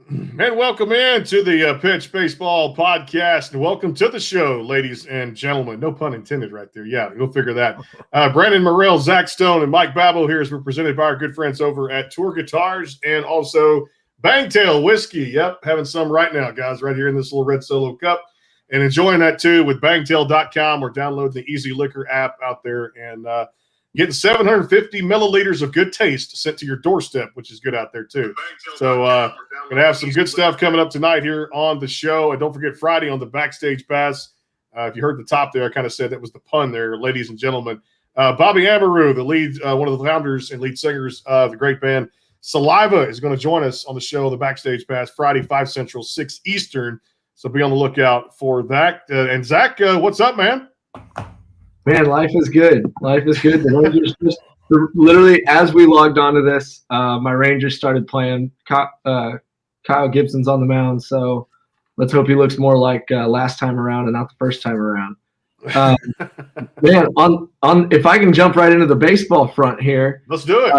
And welcome in to the Pitch Baseball Podcast. And welcome to the show, ladies and gentlemen. No pun intended right there. Yeah, you'll figure that. Brandon Morrell, Zach Stone, and Mike Babot here as we're presented by our good friends over at Tour Guitars and also Bangtail Whiskey. Yep, having some right now, guys, right here in this little red Solo cup. And enjoying that, too, with bangtail.com or download the Easy Liquor app out there and getting 750 milliliters of good taste sent to your doorstep, which is good out there, too. So going to have some good stuff coming up tonight here on the show. And don't forget Friday on the Backstage Pass. If you heard the top there, I kind of said that was the pun there, ladies and gentlemen. Bobby Amaru, the lead, one of the founders and lead singers of the great band Saliva, is going to join us on the show, the Backstage Pass, Friday, 5 Central, 6 Eastern. So be on the lookout for that. And Zach, what's up, man? Man, life is good. Life is good. The Rangers just literally, as we logged onto this, my Rangers started playing. Kyle Gibson's on the mound, so let's hope he looks more like last time around and not the first time around. Man, on if I can jump right into the baseball front here, let's do it.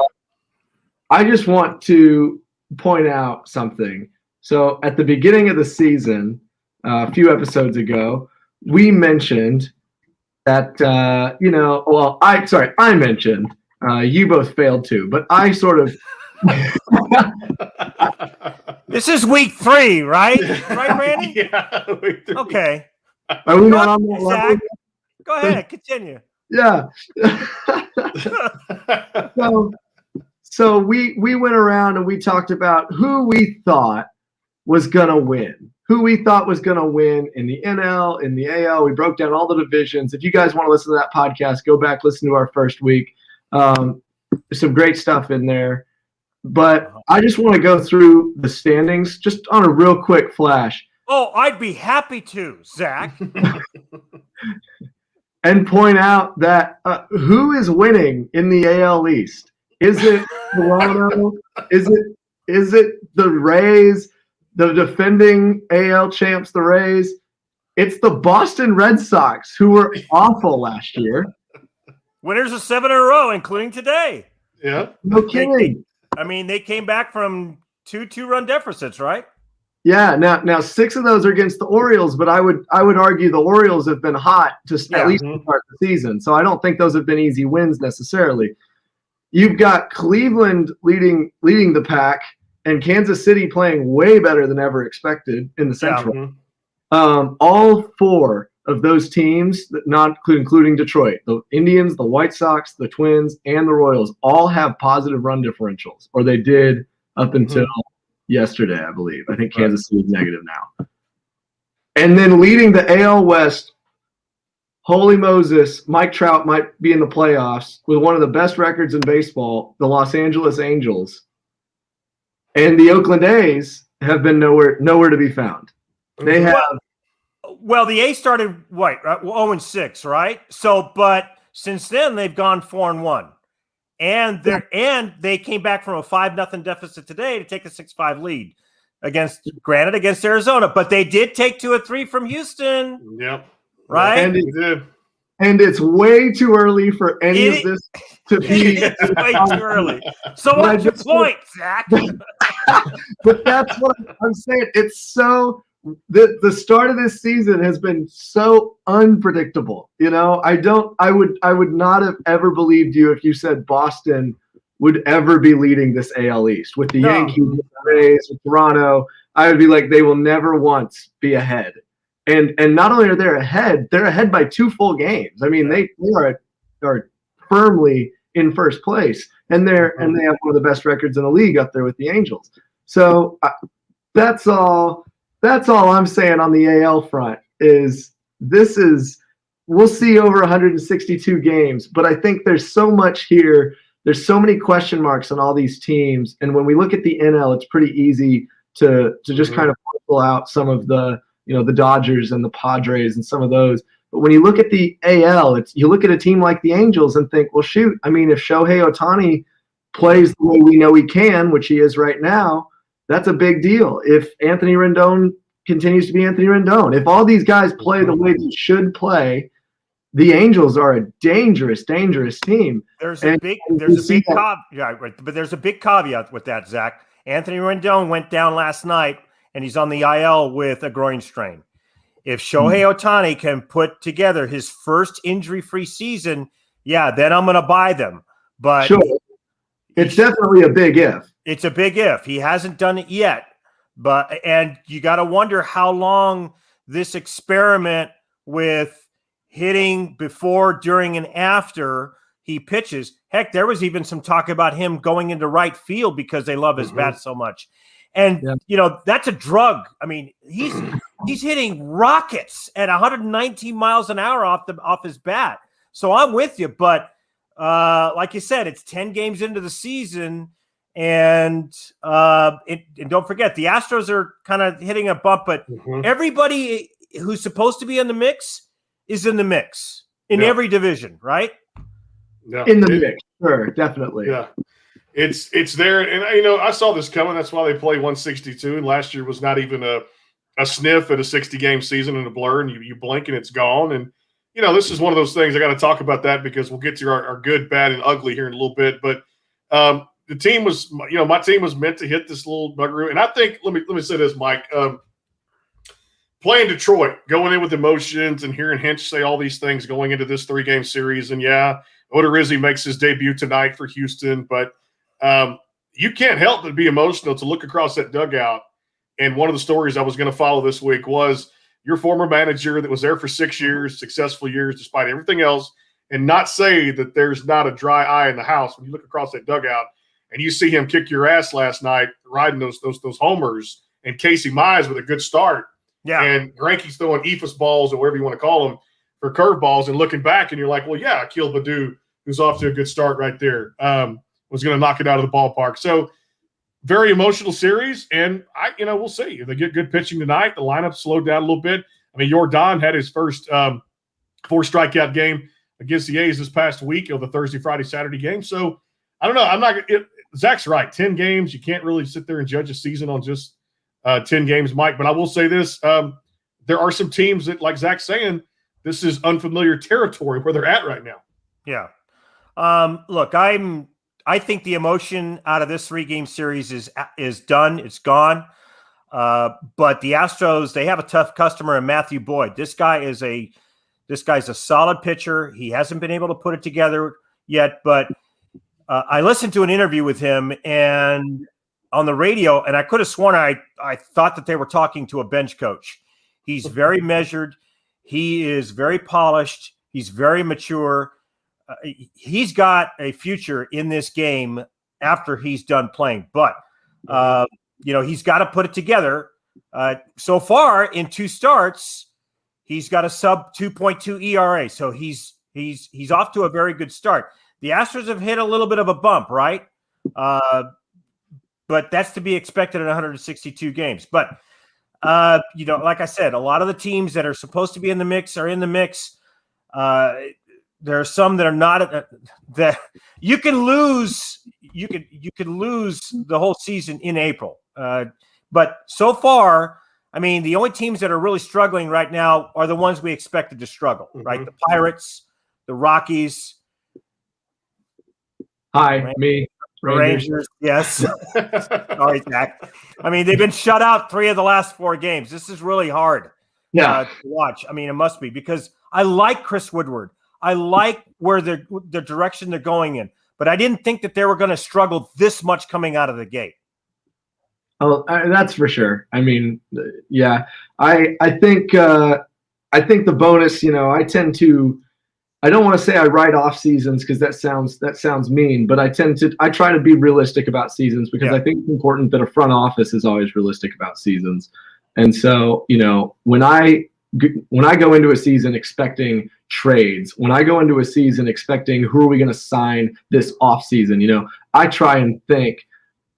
I just want to point out something. So at the beginning of the season, a few episodes ago, we mentioned that I mentioned you both failed too, but I sort of. This is week 3, right? Right, Randy? Yeah. Week 3. Okay. Are we not on that level? Go ahead, continue. Yeah. So we went around and we talked about who we thought was gonna win. Who we thought was going to win in the NL, in the AL. We broke down all the divisions. If you guys want to listen to that podcast, go back, listen to our first week. There's some great stuff in there. But I just want to go through the standings just on a real quick flash. Oh, I'd be happy to, Zach. And point out that who is winning in the AL East? Is it Toronto? Is it the Rays? The defending AL champs, the Rays? It's the Boston Red Sox, who were awful last year. Winners of 7 in a row, including today. Yeah. No kidding. They came back from 2 two-run deficits, right? Yeah. Now 6 of those are against the Orioles, but I would argue the Orioles have been hot to at least start the season. So I don't think those have been easy wins necessarily. You've got Cleveland leading the pack, and Kansas City playing way better than ever expected in the Central. Yeah. All 4 of those teams, not including Detroit, the Indians, the White Sox, the Twins, and the Royals, all have positive run differentials, or they did up until yesterday, I believe. I think Kansas City is negative now. And then leading the AL West, holy Moses, Mike Trout might be in the playoffs with one of the best records in baseball, the Los Angeles Angels. And the Oakland A's have been nowhere to be found. They have. Well, the A's started 0-6, right? So, but since then they've gone 4-1, and they came back from a 5-0 deficit today to take a 6-5 lead against Arizona, but they did take 2 or 3 from Houston. Yep. Right. And it's way too early for any of this to be. It's way too early. So what's your point, Zach? But that's what I'm saying. It's so the start of this season has been so unpredictable. You know, I would not have ever believed you if you said Boston would ever be leading this AL East with the Yankees, with the Rays, with Toronto. I would be like, they will never once be ahead. And not only are they ahead, they're ahead by 2 full games. I mean, they are firmly in first place, and they have one of the best records in the league up there with the Angels. So that's all I'm saying on the AL front is we'll see over 162 games, but I think there's so much here. There's so many question marks on all these teams, and when we look at the NL, it's pretty easy to just kind of pull out some of the Dodgers and the Padres and some of those. But when you look at the AL, you look at a team like the Angels and think, well, shoot, I mean, if Shohei Ohtani plays the way we know he can, which he is right now, that's a big deal. If Anthony Rendon continues to be Anthony Rendon, if all these guys play the way they should play, the Angels are a dangerous, dangerous team. There's a big caveat with that, Zach. Anthony Rendon went down last night, and he's on the IL with a groin strain. If Shohei Ohtani can put together his first injury-free season, yeah, then I'm going to buy them. But sure. It's definitely a big if. It's a big if. He hasn't done it yet. And you got to wonder how long this experiment with hitting before, during, and after he pitches. Heck, there was even some talk about him going into right field because they love his bat so much. And, that's a drug. I mean, he's hitting rockets at 119 miles an hour off his bat. So I'm with you. But like you said, it's 10 games into the season. And don't forget, the Astros are kind of hitting a bump. But everybody who's supposed to be in the mix is in the mix in every division, right? Yeah. In the mix, sure, definitely. Yeah. It's there. And, I saw this coming. That's why they play 162. And last year was not even a sniff at a 60-game season and a blur. And you blink and it's gone. And, this is one of those things. I got to talk about that because we'll get to our good, bad, and ugly here in a little bit. But the team was, my team was meant to hit this little buggeroo. And I think, let me say this, Mike. Playing Detroit, going in with emotions and hearing Hinch say all these things going into this 3-game series. And, Odorizzi makes his debut tonight for Houston. But you can't help but be emotional to look across that dugout. And one of the stories I was going to follow this week was your former manager that was there for 6 years, successful years, despite everything else, and not say that there's not a dry eye in the house when you look across that dugout and you see him kick your ass last night riding those homers, and Casey Mize with a good start. Yeah. And Greinke's throwing eephus balls or whatever you want to call them for curveballs, and looking back and you're like, well, yeah, Akil Baddoo, who's off to a good start right there, was going to knock it out of the ballpark. So very emotional series, and we'll see if they get good pitching tonight. The lineup slowed down a little bit. I mean, Jordan had his first 4-strikeout game against the A's this past week of the Thursday, Friday, Saturday game. So I don't know. Zach's right. 10 games. You can't really sit there and judge a season on just 10 games, Mike. But I will say this: there are some teams that, like Zach's saying, this is unfamiliar territory where they're at right now. Yeah. Look, I think the emotion out of this 3-game series is done. It's gone. But the Astros, they have a tough customer in Matthew Boyd. This guy's a solid pitcher. He hasn't been able to put it together yet, but I listened to an interview with him and on the radio, and I could have sworn I thought that they were talking to a bench coach. He's very measured. He is very polished. He's very mature. He's got a future in this game after he's done playing, but he's got to put it together. So far in 2 starts, he's got a sub 2.2 ERA. So he's off to a very good start. The Astros have hit a little bit of a bump, right? But that's to be expected in 162 games. But like I said, a lot of the teams that are supposed to be in the mix are in the mix. There are some that are not. That you can lose. You could lose the whole season in April. But so far, I mean, the only teams that are really struggling right now are the ones we expected to struggle. Right, the Pirates, the Rockies. Hi, me. Rangers. Yes. Sorry, Zach. I mean, they've been shut out 3 of the last 4 games. This is really hard. To watch. I mean, it must be because I like Chris Woodward. I like where the direction they're going in, but I didn't think that they were going to struggle this much coming out of the gate. Oh, that's for sure. I mean, yeah, I think the bonus. I don't want to say I write off seasons because that sounds mean, but I try to be realistic about seasons because I think it's important that a front office is always realistic about seasons. And so, when I go into a season expecting trades, when I go into a season expecting who are we going to sign this off season, I try and think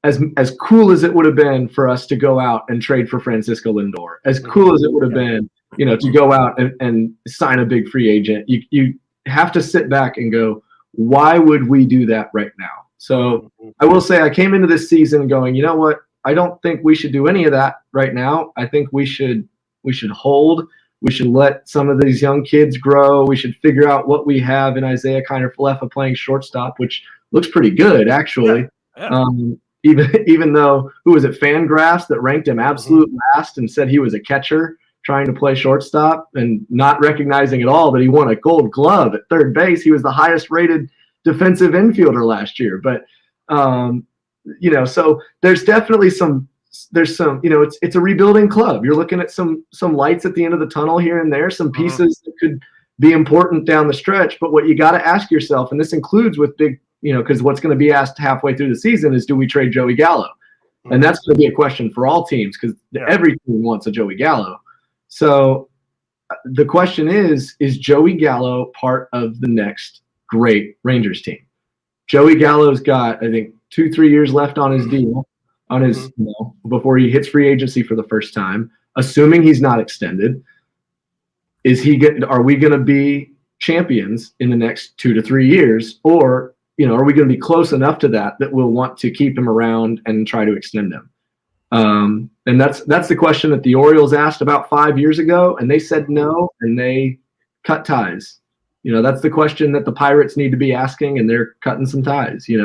as cool as it would have been for us to go out and trade for Francisco Lindor, as cool as it would have been, to go out and sign a big free agent. You have to sit back and go, why would we do that right now? So I will say I came into this season going, you know what? I don't think we should do any of that right now. I think we should hold. We should let some of these young kids grow. We should figure out what we have in Isaiah Kiner-Falefa playing shortstop, which looks pretty good, actually. Yeah. even though, who was it, Fangraphs that ranked him absolute last and said he was a catcher trying to play shortstop and not recognizing at all that he won a Gold Glove at third base. He was the highest rated defensive infielder last year. But, so there's definitely there's some, it's a rebuilding club. You're looking at some lights at the end of the tunnel here and there, some pieces that could be important down the stretch. But what you got to ask yourself, and this includes with big, because what's going to be asked halfway through the season is, do we trade Joey Gallo? And that's going to be a question for all teams, because every team wants a Joey Gallo. So the question is Joey Gallo part of the next great Rangers team? Joey Gallo's got, I think, 2-3 years left on his deal, before he hits free agency for the first time, assuming he's not extended. Are we going to be champions in the next 2 to 3 years, or are we going to be close enough to that we'll want to keep him around and try to extend him? And that's the question that the Orioles asked about 5 years ago, and they said no, and they cut ties. That's the question that the Pirates need to be asking, and they're cutting some ties. You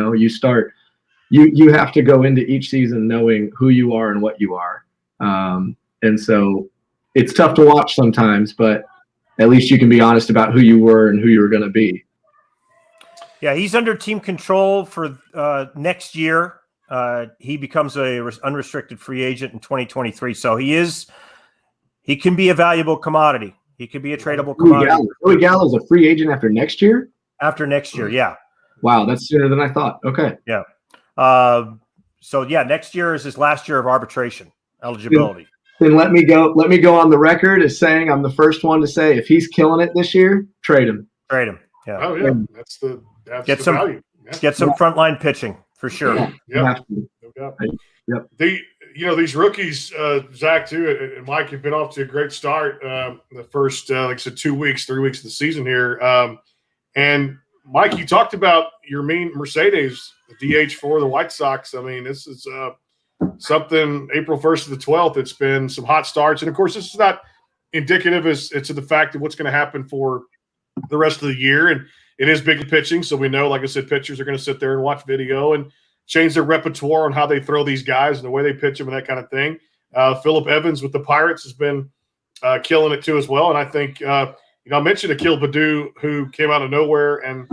have to go into each season knowing who you are and what you are. And so it's tough to watch sometimes, but at least you can be honest about who you were and who you were going to be. Yeah, he's under team control for next year. He becomes a unrestricted free agent in 2023. So he can be a valuable commodity. He could be a tradable commodity. Joey Gallo is a free agent after next year? After next year, yeah. Wow, that's sooner than I thought. Okay. Yeah. Next year is his last year of arbitration eligibility. Then let me go on the record as saying I'm the first one to say, if he's killing it this year, trade him. Trade him. Yeah. Oh yeah, that's the value. Yeah. Get some frontline pitching for sure. Yeah. Yep. These rookies, Zach too, and Mike have been off to a great start. The first, like I said, 3 weeks of the season here. And Mike, you talked about your mean Mercedes, the DH for the White Sox. I mean, this is something April 1st to the 12th. It's been some hot starts. And, of course, this is not indicative as to the fact of what's going to happen for the rest of the year. And it is big pitching. So we know, like I said, pitchers are going to sit there and watch video and change their repertoire on how they throw these guys and the way they pitch them and that kind of thing. Phillip Evans with the Pirates has been killing it too as well. And I think, I mentioned Akil Baddoo, who came out of nowhere and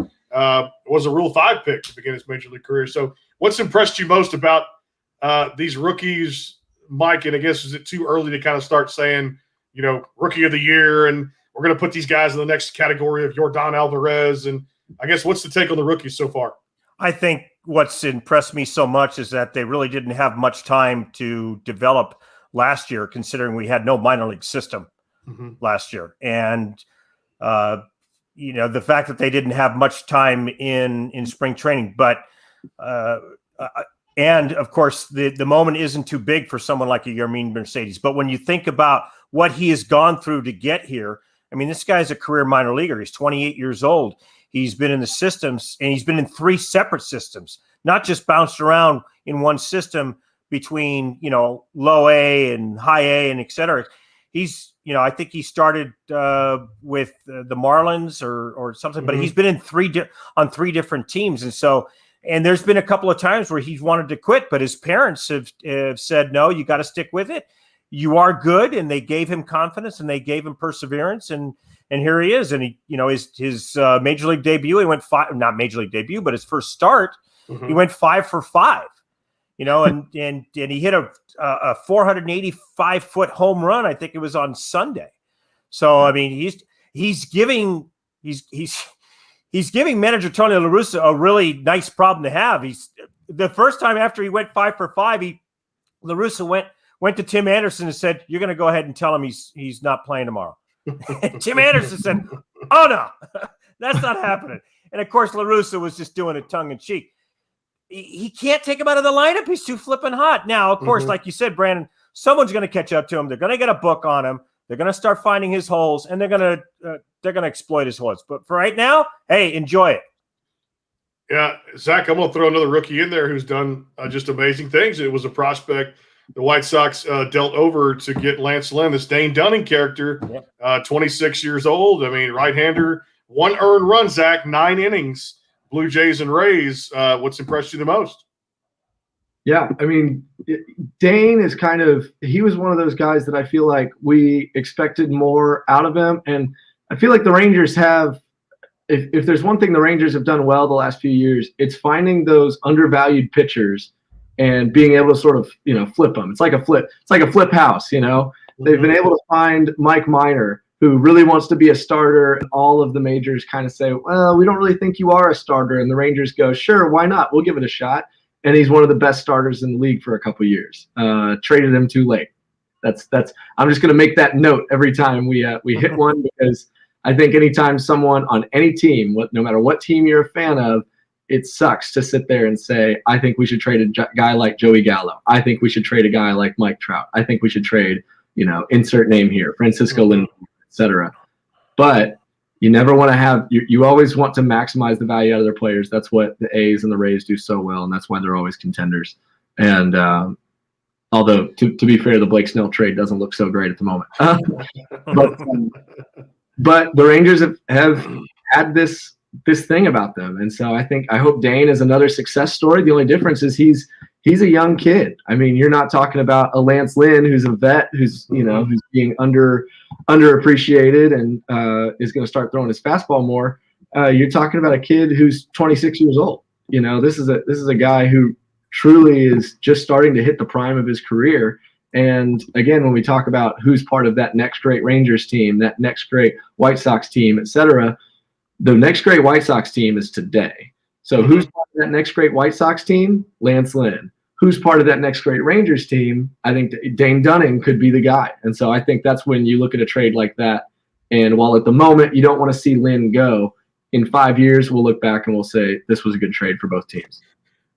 was a Rule 5 pick to begin his major league career. So what's impressed you most about these rookies, Mike? And I guess, is it too early to kind of start saying, rookie of the year, and we're going to put these guys in the next category of Yordan Alvarez? And I guess, what's the take on the rookies so far? I think what's impressed me so much is that they really didn't have much time to develop last year, considering we had no minor league system last year. And, the fact that they didn't have much time in spring training, but, and of course the moment isn't too big for someone like a Yermin Mercedes. But when you think about what he has gone through to get here, I mean, this guy's a career minor leaguer. He's 28 years old. He's been in the systems, and he's been in 3 separate systems, not just bounced around in one system between, low A and high A and et cetera. He's, I think he started with the Marlins or something, but he's been in 3 different teams. And so, and there's been a couple of times where he's wanted to quit, but his parents have said, no, you got to stick with it. You are good. And they gave him confidence and they gave him perseverance. And here he is. And he, his major league debut, he went not major league debut, but his first start, he went 5 for 5, and he hit a 485-foot home run. I think it was on Sunday. So, I mean, he's giving manager Tony La Russa a really nice problem to have. He's the first time after he went 5 for 5, La Russa went to Tim Anderson and said, "You're going to go ahead and tell him he's not playing tomorrow." And Tim Anderson said, "Oh no, that's not happening." And of course, La Russa was just doing it tongue in cheek. He can't take him out of the lineup. He's too flipping hot. Now, of course, like you said, Brandon, someone's going to catch up to him. They're going to get a book on him. They're going to start finding his holes, and they're going to exploit his holes. But for right now, hey, enjoy it. Yeah, Zach, I'm going to throw another rookie in there who's done just amazing things. It was a prospect the White Sox dealt over to get Lance Lynn, this Dane Dunning character, 26 years old. I mean, right-hander, 1 earned run, Zach, 9 innings. Blue Jays and Rays. What's impressed you the most? Yeah, I mean, Dane is he was one of those guys that I feel like we expected more out of him. And I feel like the Rangers have, if there's one thing the Rangers have done well the last few years, it's finding those undervalued pitchers and being able to sort of, flip them. It's like a flip house, They've been able to find Mike Minor, who really wants to be a starter. And all of the majors kind of say, well, we don't really think you are a starter. And the Rangers go, sure, why not? We'll give it a shot. And he's one of the best starters in the league for a couple of years. Traded him too late. That's. I'm just going to make that note every time we hit one, because I think anytime someone on any team, no matter what team you're a fan of, it sucks to sit there and say, I think we should trade a guy like Joey Gallo. I think we should trade a guy like Mike Trout. I think we should trade, insert name here, Francisco Lindor, etc. But you never want to have, you always want to maximize the value out of their players. That's what the A's and the Rays do so well, and that's why they're always contenders. And although, to be fair, the Blake Snell trade doesn't look so great at the moment. But the Rangers have had this thing about them. And so I hope Dane is another success story. The only difference is he's a young kid. I mean, you're not talking about a Lance Lynn who's a vet, who's being underappreciated and is going to start throwing his fastball more. You're talking about a kid who's 26 years old. This is a guy who truly is just starting to hit the prime of his career. And again, when we talk about who's part of that next great Rangers team, that next great White Sox team, et cetera, the next great White Sox team is today. So who's part of that next great White Sox team? Lance Lynn. Who's part of that next great Rangers team? I think Dane Dunning could be the guy. And so I think that's when you look at a trade like that. And while at the moment you don't want to see Lynn go, in 5 years we'll look back and we'll say this was a good trade for both teams.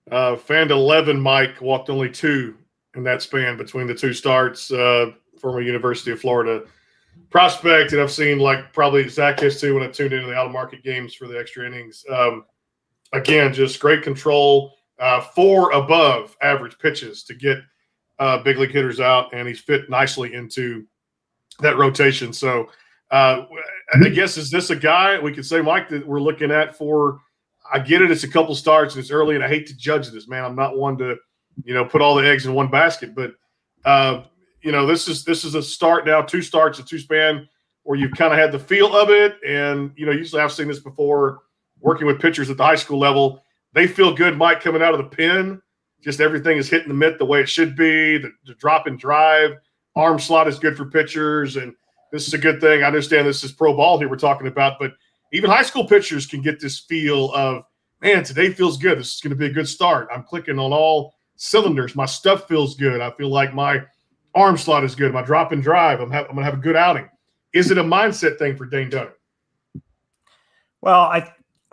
Fan 11, Mike, walked only 2 in that span between the 2 starts. Former University of Florida prospect, and I've seen, like probably Zach has too when I tuned into the out-of-market games for the extra innings. Again, just great control, 4 above average pitches to get big league hitters out, and he's fit nicely into that rotation. So I guess, is this a guy we could say, Mike, that we're looking at for – I get it, it's a couple starts and it's early, and I hate to judge this, man. I'm not one to, put all the eggs in one basket, but this is a start now, 2 starts, a 2 span where you've kind of had the feel of it. And, usually I've seen this before working with pitchers at the high school level. They feel good, Mike, coming out of the pen. Just everything is hitting the mitt the way it should be. The drop and drive, arm slot is good for pitchers. And this is a good thing. I understand this is pro ball here we're talking about, but even high school pitchers can get this feel of, man, today feels good. This is going to be a good start. I'm clicking on all cylinders. My stuff feels good. I feel like my arm slot is good. My drop and drive, I'm going to have a good outing. Is it a mindset thing for Dane Dunning? Well,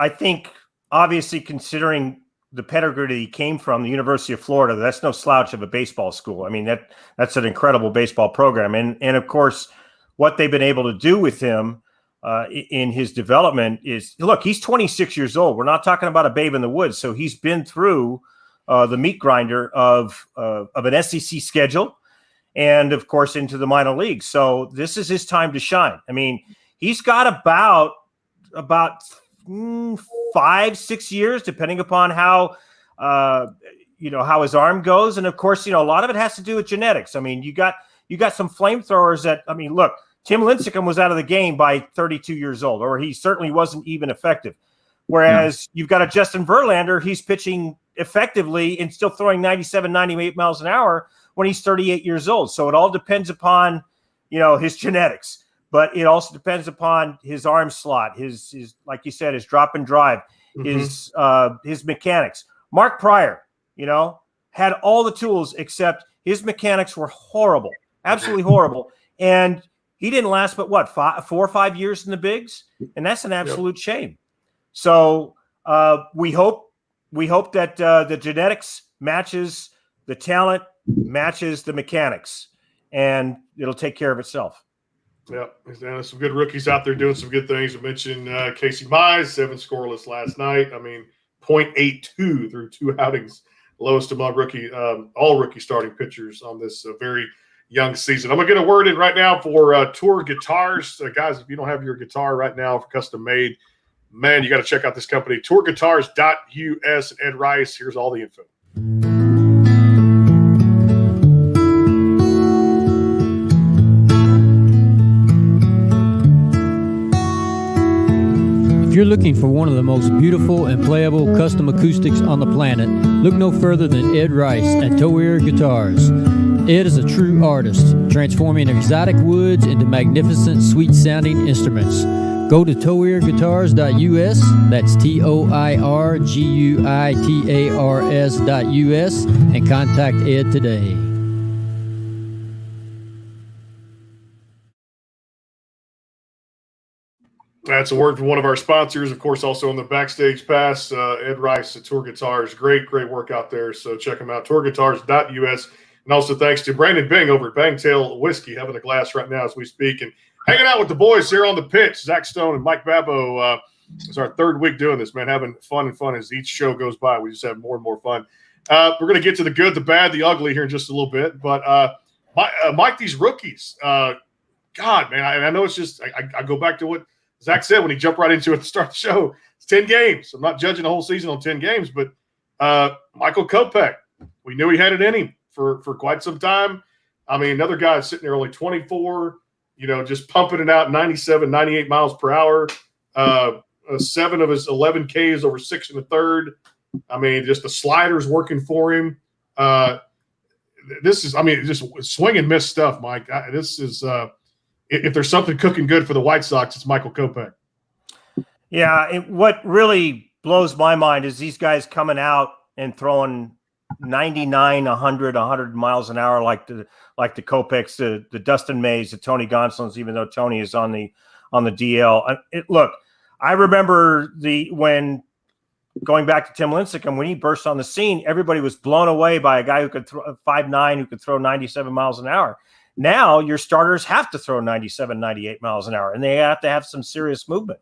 I think obviously, considering the pedigree that he came from, the University of Florida, that's no slouch of a baseball school. I mean, that's an incredible baseball program. And of course, what they've been able to do with him in his development is, look, he's 26 years old. We're not talking about a babe in the woods. So he's been through the meat grinder of an SEC schedule and, of course, into the minor leagues. So this is his time to shine. I mean, he's got about 5-6 years, depending upon how his arm goes. And, of course, a lot of it has to do with genetics. I mean, you got some flamethrowers that, look, Tim Lincecum was out of the game by 32 years old, or he certainly wasn't even effective. Whereas you've got a Justin Verlander, he's pitching effectively and still throwing 97, 98 miles an hour when he's 38 years old. So it all depends upon, his genetics, but it also depends upon his arm slot, his like you said, his drop and drive, his mechanics. Mark Pryor, had all the tools except his mechanics were horrible, absolutely horrible. And he didn't last but 4 or 5 years in the bigs, and that's an absolute shame. So we hope that the genetics matches the talent, matches the mechanics, and it'll take care of itself. Yeah, there's some good rookies out there doing some good things. I mentioned Casey Mize, 7 scoreless last night. I mean, .82 through 2 outings, lowest among all rookie starting pitchers on this very young season. I'm going to get a word in right now for Tour Guitars. Guys, if you don't have your guitar right now for custom made, man, you got to check out this company, tourguitars.us. Ed Rice, here's all the info. you're looking for one of the most beautiful and playable custom acoustics on the planet, look no further than Ed Rice at Toe Ear Guitars. Ed is a true artist, transforming exotic woods into magnificent, sweet-sounding instruments. Go to toearguitars.us, that's TOIRGUITARS.us, and contact Ed today. That's a word from one of our sponsors, of course, also on the Backstage Pass, Ed Rice at Tour Guitars. Great work out there. So check them out, tourguitars.us. And also thanks to Brandon Bing over at Bangtail Whiskey, having a glass right now as we speak. And hanging out with the boys here on the pitch, Zach Stone and Mike Babot. It's our third week doing this, man, having fun as each show goes by. We just have more and more fun. We're going to get to the good, the bad, the ugly here in just a little bit. But, Mike, these rookies, God, man, I know it's just I go back to what Zach said when he jumped right into it at the start of the show. It's 10 games. I'm not judging the whole season on 10 games, but Michael Kopech, we knew he had it in him for quite some time. I mean, another guy sitting there only 24, just pumping it out 97, 98 miles per hour. 7 of his 11 Ks over 6 1/3. I mean, just the sliders working for him. This is, just swing and miss stuff, Mike. This is if there's something cooking good for the White Sox, it's Michael Kopech. Yeah, what really blows my mind is these guys coming out and throwing 99, 100 miles an hour like the Kopechs, the Dustin Mays, the Tony Gonsolins, even though Tony is on the DL. Look, I remember when going back to Tim Lincecum, when he burst on the scene, everybody was blown away by a guy who could throw 5'9", who could throw 97 miles an hour. Now your starters have to throw 97, 98 miles an hour, and they have to have some serious movement.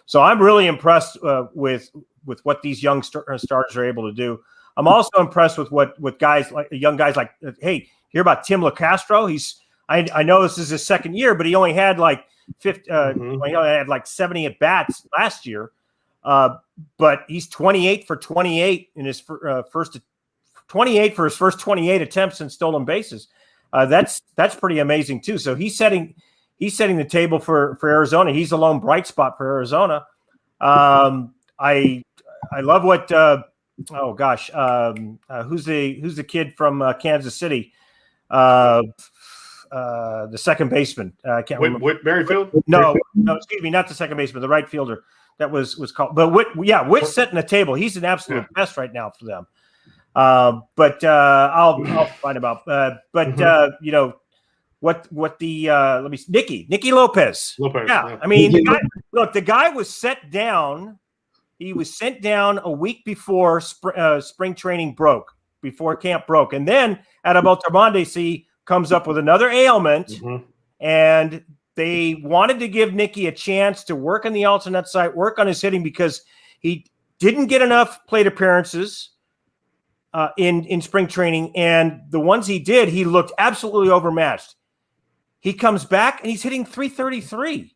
So I'm really impressed with what these young starters are able to do. I'm also impressed with what young guys like, hey, hear about Tim LeCastro? I know this is his second year, but he only had like 50, he only had like 70 at bats last year. But he's 28 for 28 in his first 28 for his first 28 attempts in stolen bases. That's pretty amazing too. So he's setting the table for Arizona. He's a lone bright spot for Arizona. I love what who's the kid from Kansas City? The second baseman. I can't remember. Whit Merrifield? No, excuse me, not the second baseman, the right fielder. That was called. But Whit's setting the table. He's an absolute best right now for them. But I'll find him out. What the Nicky Lopez. Yeah. I mean, the guy was sent down. He was sent down a week before spring training broke, before camp broke. And then Adalberto Mondesi comes up with another ailment, and they wanted to give Nicky a chance to work on the alternate side, work on his hitting, because he didn't get enough plate appearances in spring training. And the ones he did, he looked absolutely overmatched. He comes back and he's hitting 333.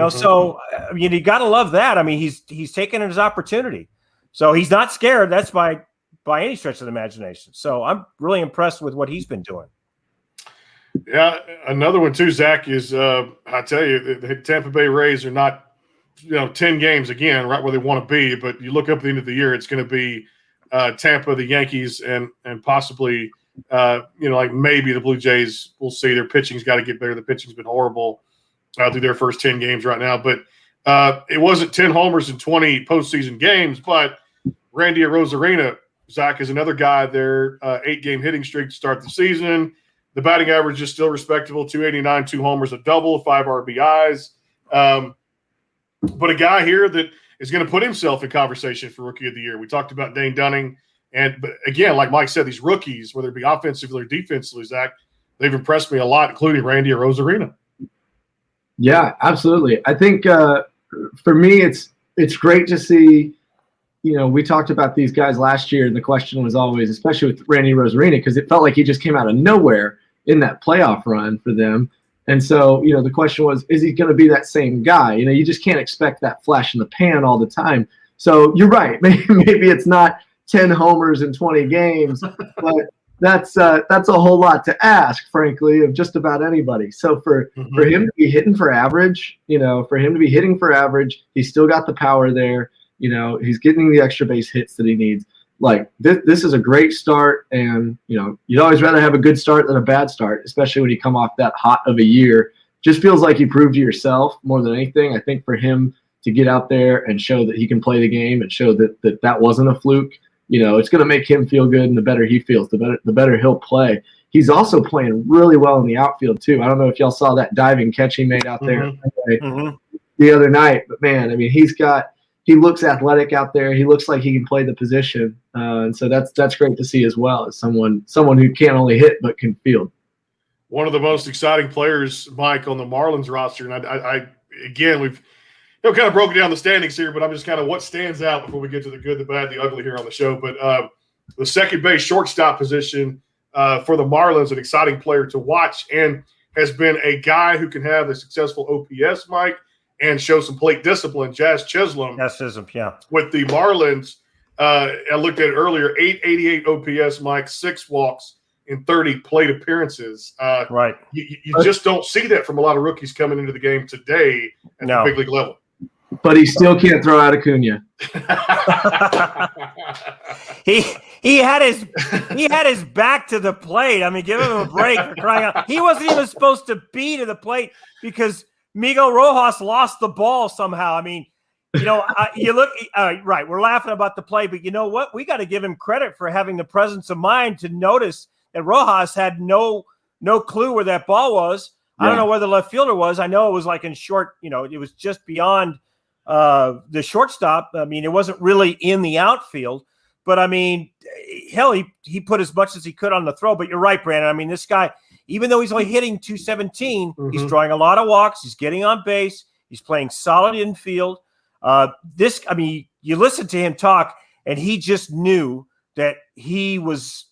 So you got to love that. I mean, he's taking his opportunity. So he's not scared. That's by any stretch of the imagination. So I'm really impressed with what he's been doing. Yeah, another one too, Zach, is I tell you, the Tampa Bay Rays are not, 10 games again, right where they want to be. But you look up at the end of the year, it's going to be Tampa, the Yankees, and possibly, like maybe the Blue Jays. We'll see. Their pitching's got to get better. The pitching's been horrible through their first 10 games right now. But it wasn't 10 homers in 20 postseason games. But Randy Arozarena, Zach, is another guy there, 8-game hitting streak to start the season. The batting average is still respectable, 289, 2 homers, a double, 5 RBIs. But a guy here that is going to put himself in conversation for Rookie of the Year. We talked about Dane Dunning. But again, like Mike said, these rookies, whether it be offensively or defensively, Zach, they've impressed me a lot, including Randy Arozarena. Yeah, absolutely. I think for me, it's great to see. We talked about these guys last year, and the question was always, especially with Randy Arozarena, because it felt like he just came out of nowhere in that playoff run for them. And so, the question was, is he going to be that same guy? You just can't expect that flash in the pan all the time. So you're right. Maybe it's not 10 homers in 20 games, but that's a whole lot to ask, frankly, of just about anybody. So for him to be hitting for average, he's still got the power there. He's getting the extra base hits that he needs. Like this is a great start, and you'd always rather have a good start than a bad start, especially when you come off that hot of a year. Just feels like you proved to yourself more than anything. I think for him to get out there and show that he can play the game and show that wasn't a fluke, it's going to make him feel good, and the better he feels, the better he'll play. He's also playing really well in the outfield too. I don't know if y'all saw that diving catch he made out there the other night, but man, I mean, he looks athletic out there. He looks like he can play the position, and so that's great to see as well, as someone who can't only hit but can field. One of the most exciting players, Mike, on the Marlins roster, and I again, we've kind of broken down the standings here, but I'm just kind of what stands out before we get to the good, the bad, the ugly here on the show. But the second base shortstop position for the Marlins, an exciting player to watch, and has been a guy who can have a successful OPS, Mike, and show some plate discipline. Jazz Chisholm. Yeah. With the Marlins, I looked at it earlier, 888 OPS, Mike, 6 walks in 30 plate appearances. Right. You just don't see that from a lot of rookies coming into the game today at the big league level. But he still can't throw out Acuna. he had his back to the plate. I mean, give him a break for crying out. He wasn't even supposed to be to the plate because Miguel Rojas lost the ball somehow. I mean, you look right. We're laughing about the play, but you know what? We got to give him credit for having the presence of mind to notice that Rojas had no clue where that ball was. I don't know where the left fielder was. I know it was like in short. It was just beyond the shortstop. I mean, it wasn't really in the outfield. But I mean, hell, he put as much as he could on the throw. But you're right, Brandon. I mean, this guy, even though he's only hitting 217, he's drawing a lot of walks. He's getting on base. He's playing solid infield. I mean, you listen to him talk, and he just knew that he was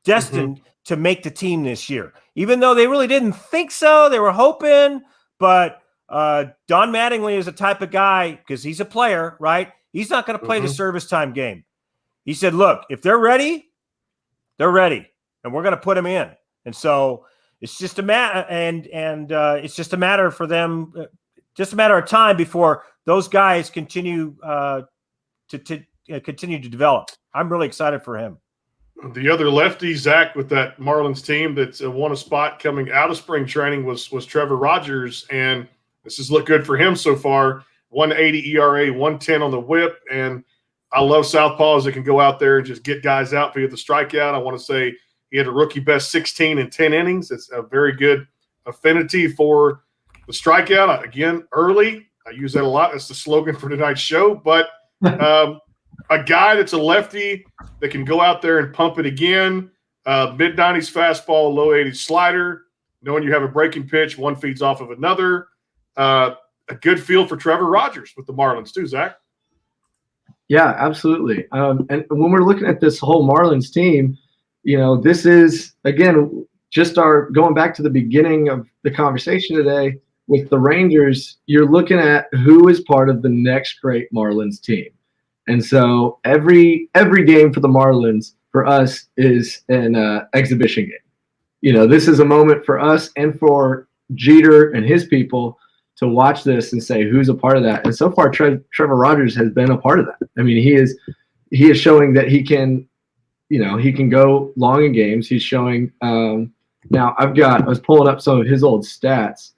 destined to make the team this year, even though they really didn't think so. They were hoping, but Don Mattingly is a type of guy, because he's a player, right? He's not going to play the service time game. He said, look, if they're ready, they're ready, and we're going to put them in. And so it's just a matter, and it's just a matter for them, just a matter of time before those guys continue to continue to develop. I'm really excited for him. The other lefty, Zach, with that Marlins team that's won a spot coming out of spring training was Trevor Rogers, and this has looked good for him so far. 180 ERA, 110 on the whip, and I love southpaws that can go out there and just get guys out via the strikeout. I want to say he had a rookie best 16 in 10 innings. It's a very good affinity for the strikeout. Again, early. I use that a lot. That's the slogan for tonight's show. But a guy that's a lefty that can go out there and pump it again. Mid-90s fastball, low 80s slider. Knowing you have a breaking pitch, one feeds off of another. A good feel for Trevor Rogers with the Marlins too, Zach. Yeah, absolutely. And when we're looking at this whole Marlins team, this is, again, just going back to the beginning of the conversation today with the Rangers, you're looking at who is part of the next great Marlins team. And so every game for the Marlins, for us, is an exhibition game. This is a moment for us and for Jeter and his people to watch this and say who's a part of that. And so far, Trevor Rogers has been a part of that. I mean, he is showing that he can go long in games. He's showing. Now I was pulling up some of his old stats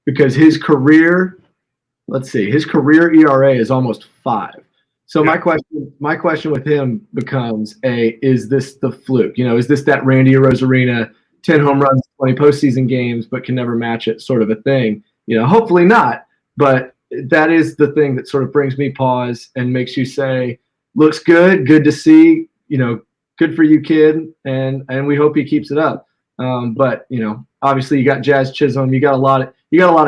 because his career ERA is almost 5. So my question with him becomes, is this the fluke? Is this that Randy Arozarena 10 home runs, 20 postseason games, but can never match it sort of a thing? Hopefully not. But that is the thing that sort of brings me pause and makes you say, looks good to see, good for you, kid. And we hope he keeps it up. But obviously you got Jazz Chisholm, you got a lot of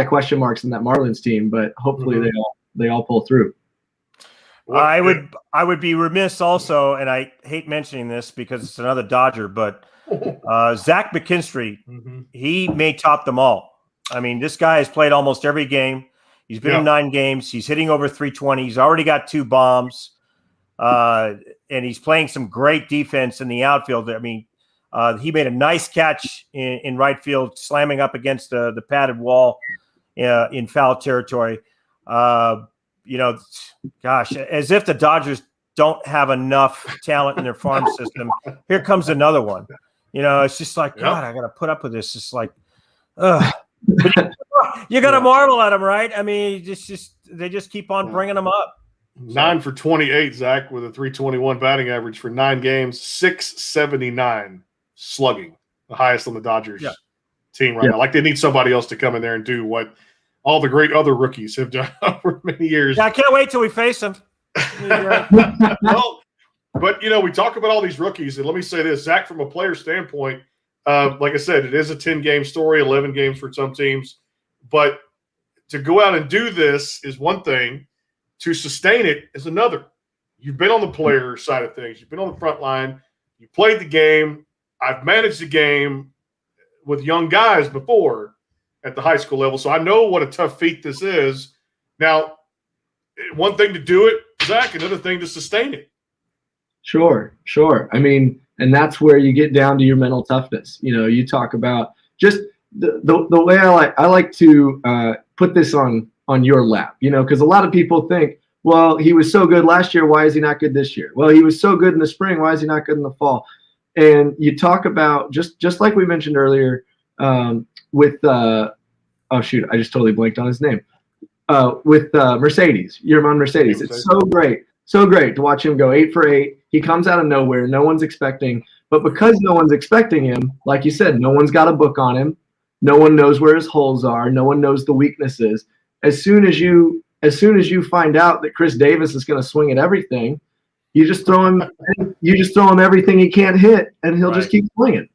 question marks in that Marlins team, but hopefully they all pull through. I would be remiss also, and I hate mentioning this because it's another Dodger, but Zach McKinstry, he may top them all. I mean, this guy has played almost every game. He's been in 9 games. He's hitting over 320. He's already got 2 bombs. he's playing some great defense in the outfield. I mean, he made a nice catch in right field, slamming up against the padded wall in foul territory. Gosh, as if the Dodgers don't have enough talent in their farm system. Here comes another one. It's just like, God, I got to put up with this. It's like, ugh. You got to marvel at them, right? I mean, they just keep on bringing them up. 9 for 28, Zach, with a 321 batting average for 9 games, 679 slugging, the highest on the Dodgers team right now. Like they need somebody else to come in there and do what all the great other rookies have done for many years. Yeah, I can't wait till we face them. Well, but we talk about all these rookies, and let me say this, Zach, from a player standpoint, like I said, it is a 10-game story, 11 games for some teams, but to go out and do this is one thing. To sustain it is another. You've been on the player side of things. You've been on the front line. You played the game. I've managed the game with young guys before at the high school level, so I know what a tough feat this is. Now, one thing to do it, Zach, another thing to sustain it. Sure. I mean, and that's where you get down to your mental toughness. You talk about just the way I like to put this on your lap, because a lot of people think, well, he was so good last year, why is he not good this year? Well, he was so good in the spring, why is he not good in the fall? And you talk about just like we mentioned earlier with I just totally blanked on his name. With Mercedes, Yerman Mercedes. It's so great to watch him go 8 for 8. He comes out of nowhere, no one's expecting, but because no one's expecting him, like you said, no one's got a book on him. No one knows where his holes are. No one knows the weaknesses. As soon as you find out that Chris Davis is going to swing at everything, you just throw him everything he can't hit, and he'll just keep swinging.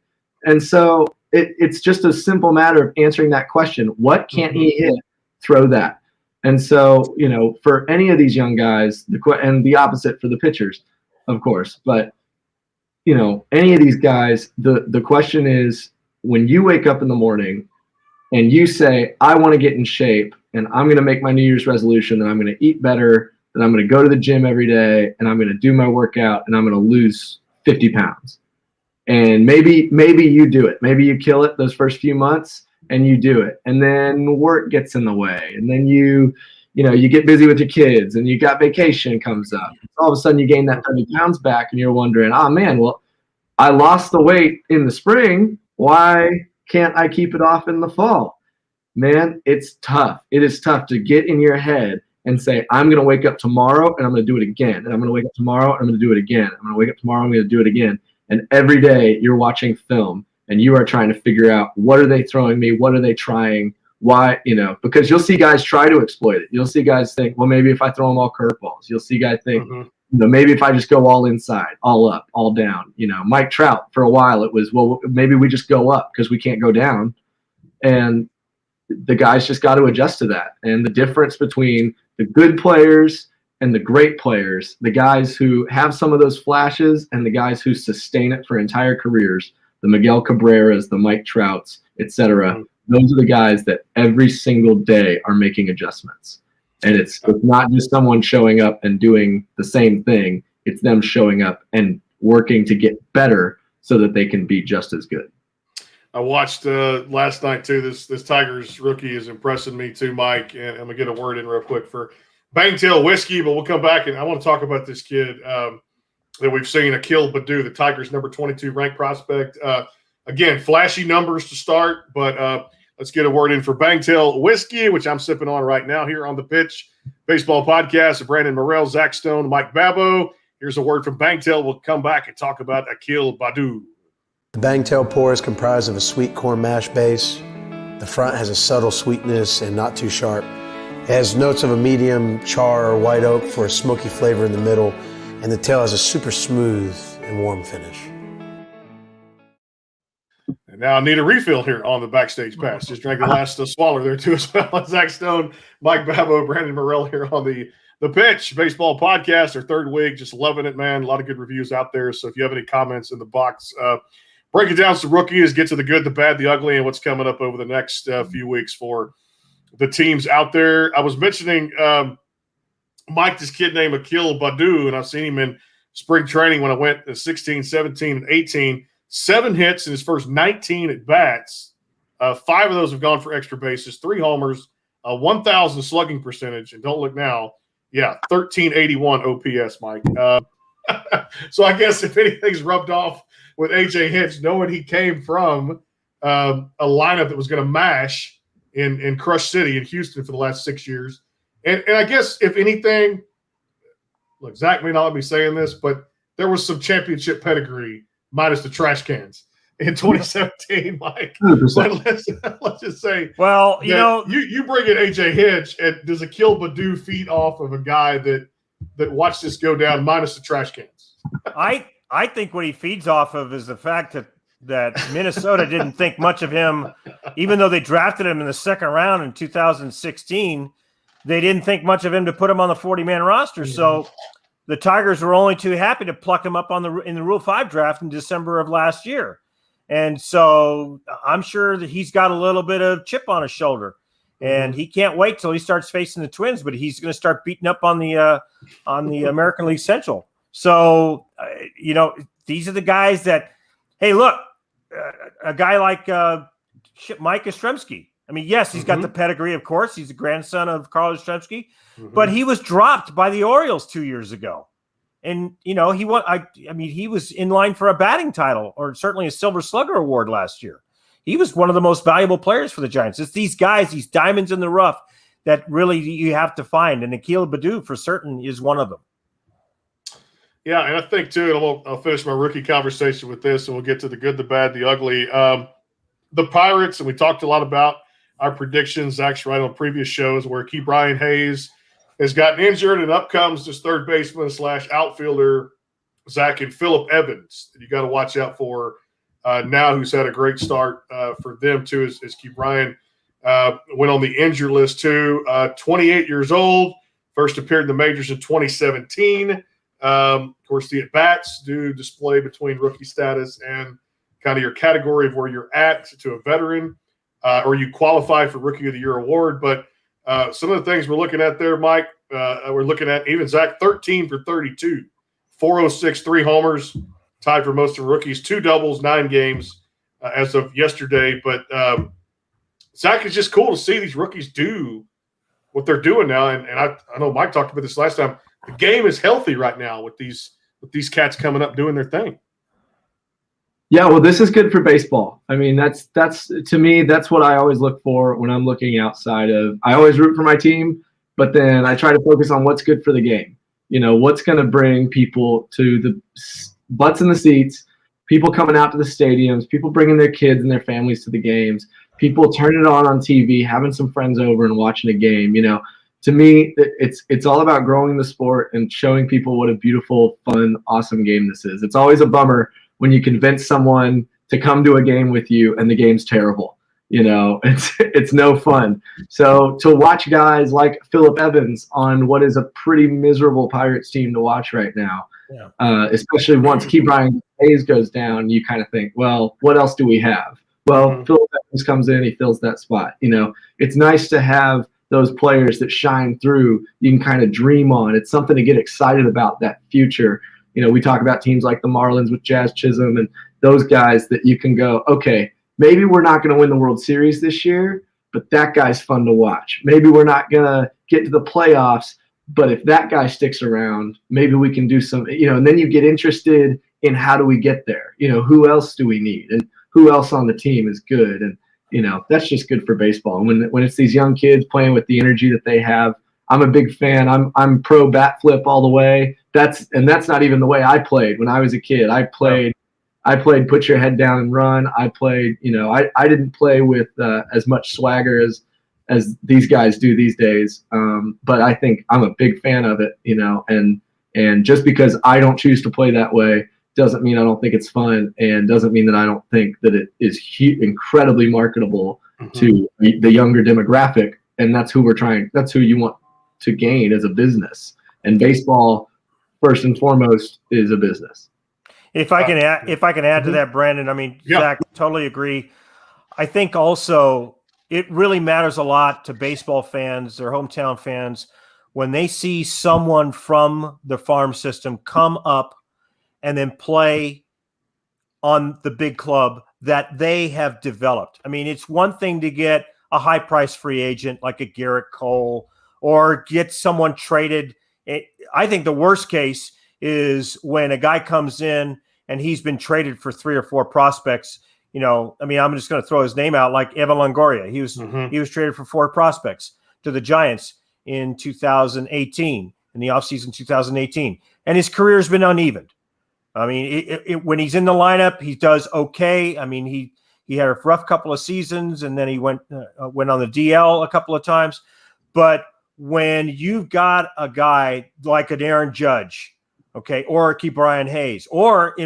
And so it's just a simple matter of answering that question: what can't he hit? Throw that. And so for any of these young guys, and the opposite for the pitchers, of course. But any of these guys, the question is, when you wake up in the morning and you say, I want to get in shape, and I'm going to make my New Year's resolution that I'm going to eat better, that I'm going to go to the gym every day, and I'm going to do my workout, and I'm going to lose 50 pounds. And maybe you do it. Maybe you kill it those first few months and you do it. And then work gets in the way. And then you get busy with your kids, and you got vacation comes up. All of a sudden you gain that 30 pounds back, and you're wondering, oh man, well, I lost the weight in the spring. Why can't I keep it off in the fall? Man, it's tough. It is tough to get in your head and say, I'm going to wake up tomorrow and I'm going to do it again. And I'm going to wake up tomorrow and I'm going to do it again. I'm going to wake up tomorrow and I'm going to do it again. And every day you're watching film and you are trying to figure out, what are they throwing me? What are they trying? Why? Because you'll see guys try to exploit it. You'll see guys think, well, maybe if I throw them all curveballs. You'll see guys think, maybe if I just go all inside, all up, all down. Mike Trout, for a while, it was, well, maybe we just go up because we can't go down. And the guys just got to adjust to that. And the difference between the good players and the great players, the guys who have some of those flashes and the guys who sustain it for entire careers, the Miguel Cabreras, the Mike Trouts, etc., those are the guys that every single day are making adjustments. And it's not just someone showing up and doing the same thing. It's them showing up and working to get better so that they can be just as good. I watched last night too. This Tigers rookie is impressing me too, Mike. And I'm gonna get a word in real quick for Bangtail Whiskey, but we'll come back and I want to talk about this kid that we've seen, Akil Badu, the Tigers' number 22 ranked prospect. Again, flashy numbers to start, but let's get a word in for Bangtail Whiskey, which I'm sipping on right now here on the Pitch Baseball Podcast. Brandon Morrell, Zach Stone, Mike Babot. Here's a word from Bangtail. We'll come back and talk about Akil Badu. The Bangtail pour is comprised of a sweet corn mash base. The front has a subtle sweetness and not too sharp. It has notes of a medium char or white oak for a smoky flavor in the middle, and the tail has a super smooth and warm finish. And now I need a refill here on the Backstage Pass. Just drank the last swallow there too as well. Zach Stone, Mike Babot, Brandon Morrell here on the Pitch Baseball Podcast, our third week. Just loving it, man. A lot of good reviews out there. So if you have any comments in the box, break it down some rookies, get to the good, the bad, the ugly, and what's coming up over the next few weeks for the teams out there. I was mentioning, Mike, this kid named Akil Badu, and I've seen him in spring training when I went to 16, 17, and 18. 7 hits in his first 19 at bats. 5 of those have gone for extra bases, 3 homers, 1,000 slugging percentage, and don't look now. Yeah, 1381 OPS, Mike. So I guess if anything's rubbed off with AJ Hinch, knowing he came from a lineup that was going to mash in Crush City in Houston for the last 6 years. And I guess if anything, look, Zach may not be saying this, but there was some championship pedigree minus the trash cans in 2017, Mike. Let's just say, well, you bring in AJ Hinch, and does Akil Baddoo feed off of a guy that watched this go down minus the trash cans? I think what he feeds off of is the fact that Minnesota didn't think much of him, even though they drafted him in the second round in 2016. They didn't think much of him to put him on the 40-man roster. So the Tigers were only too happy to pluck him up in the Rule 5 draft in December of last year. And so I'm sure that he's got a little bit of chip on his shoulder, and he can't wait till he starts facing the Twins, but he's going to start beating up on the American League Central. So, these are the guys that, hey, look, a guy like Mike Yastrzemski. I mean, yes, he's got the pedigree, of course. He's the grandson of Carl Yastrzemski, but he was dropped by the Orioles 2 years ago. And, he was in line for a batting title, or certainly a Silver Slugger award last year. He was one of the most valuable players for the Giants. It's these guys, these diamonds in the rough, that really you have to find. And Akil Baddoo, for certain, is one of them. Yeah, and I think, too, and I'll finish my rookie conversation with this, and we'll get to the good, the bad, the ugly. The Pirates, and we talked a lot about our predictions, Zach's right on previous shows, where Ke'Bryan Hayes has gotten injured, and up comes this third baseman / outfielder, Zach, and Phillip Evans, that you got to watch out for now, who's had a great start for them, too, as Ke'Bryan went on the injured list, too. 28 years old, first appeared in the majors in 2017. Of course, the at-bats do display between rookie status and kind of your category of where you're at to a veteran, or you qualify for Rookie of the Year award. But some of the things we're looking at there, Mike, we're looking at even Zach, 13 for 32, 406, 3 homers, tied for most of rookies, 2 doubles, 9 games as of yesterday. But Zach, it's just cool to see these rookies do what they're doing now. And I know Mike talked about this last time. The game is healthy right now with these cats coming up doing their thing. Yeah, well, this is good for baseball. I mean, that's to me, that's what I always look for when I'm looking outside of. I always root for my team, but then I try to focus on what's good for the game. What's going to bring people to the butts in the seats, people coming out to the stadiums, people bringing their kids and their families to the games, people turning it on TV, having some friends over and watching a game. To me, it's all about growing the sport and showing people what a beautiful, fun, awesome game this is. It's always a bummer when you convince someone to come to a game with you and the game's terrible. It's no fun. So to watch guys like Phillip Evans on what is a pretty miserable Pirates team to watch right now, especially once Ke'Bryan Hayes goes down, you kind of think, well, what else do we have? Well, Phillip Evans comes in, he fills that spot. It's nice to have those players that shine through, you can kind of dream on. It's something to get excited about, that future. We talk about teams like the Marlins with Jazz Chisholm and those guys that you can go, okay, maybe we're not going to win the World Series this year, but that guy's fun to watch. Maybe we're not going to get to the playoffs, but if that guy sticks around, maybe we can do some, and then you get interested in how do we get there? Who else do we need? And who else on the team is good? And, that's just good for baseball. And when it's these young kids playing with the energy that they have, I'm a big fan. I'm pro bat flip all the way. That's not even the way I played when I was a kid. I played put your head down and run. I played, I didn't play with as much swagger as these guys do these days. But I think I'm a big fan of it, and just because I don't choose to play that way doesn't mean I don't think it's fun, and doesn't mean that I don't think that it is incredibly marketable to the younger demographic. And that's who you want to gain as a business. And baseball, first and foremost, is a business. If I can add to that, Brandon, Zach, totally agree. I think also it really matters a lot to baseball fans, their hometown fans, when they see someone from the farm system come up and then play on the big club that they have developed. I mean, it's one thing to get a high price free agent like a Garrett Cole or get someone traded. I think the worst case is when a guy comes in and he's been traded for 3 or 4 prospects. You know, I mean, I'm just going to throw his name out, like Evan Longoria. He was traded for 4 prospects to the Giants in 2018, in the offseason 2018. And his career has been uneven. I mean, when he's in the lineup, he does okay. I mean, he had a rough couple of seasons, and then he went on the DL a couple of times. But when you've got a guy like an Aaron Judge, okay, or a Brian Hayes, or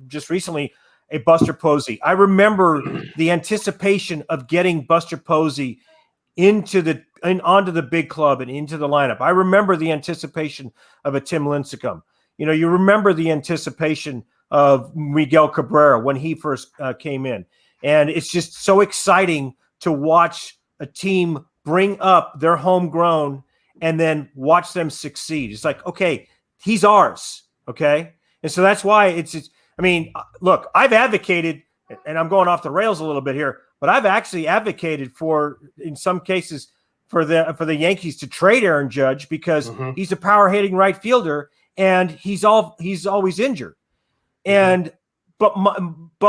just recently a Buster Posey. I remember the anticipation of getting Buster Posey onto the big club and into the lineup. I remember the anticipation of a Tim Lincecum. You know, you remember the anticipation of Miguel Cabrera when he first came in. And it's just so exciting to watch a team bring up their homegrown and then watch them succeed. It's like, okay, he's ours, okay? And so that's why I mean, look, I've advocated, and I'm going off the rails a little bit here, but I've actually advocated for, in some cases, for the Yankees to trade Aaron Judge because he's a power-hitting right fielder, and he's always injured. And but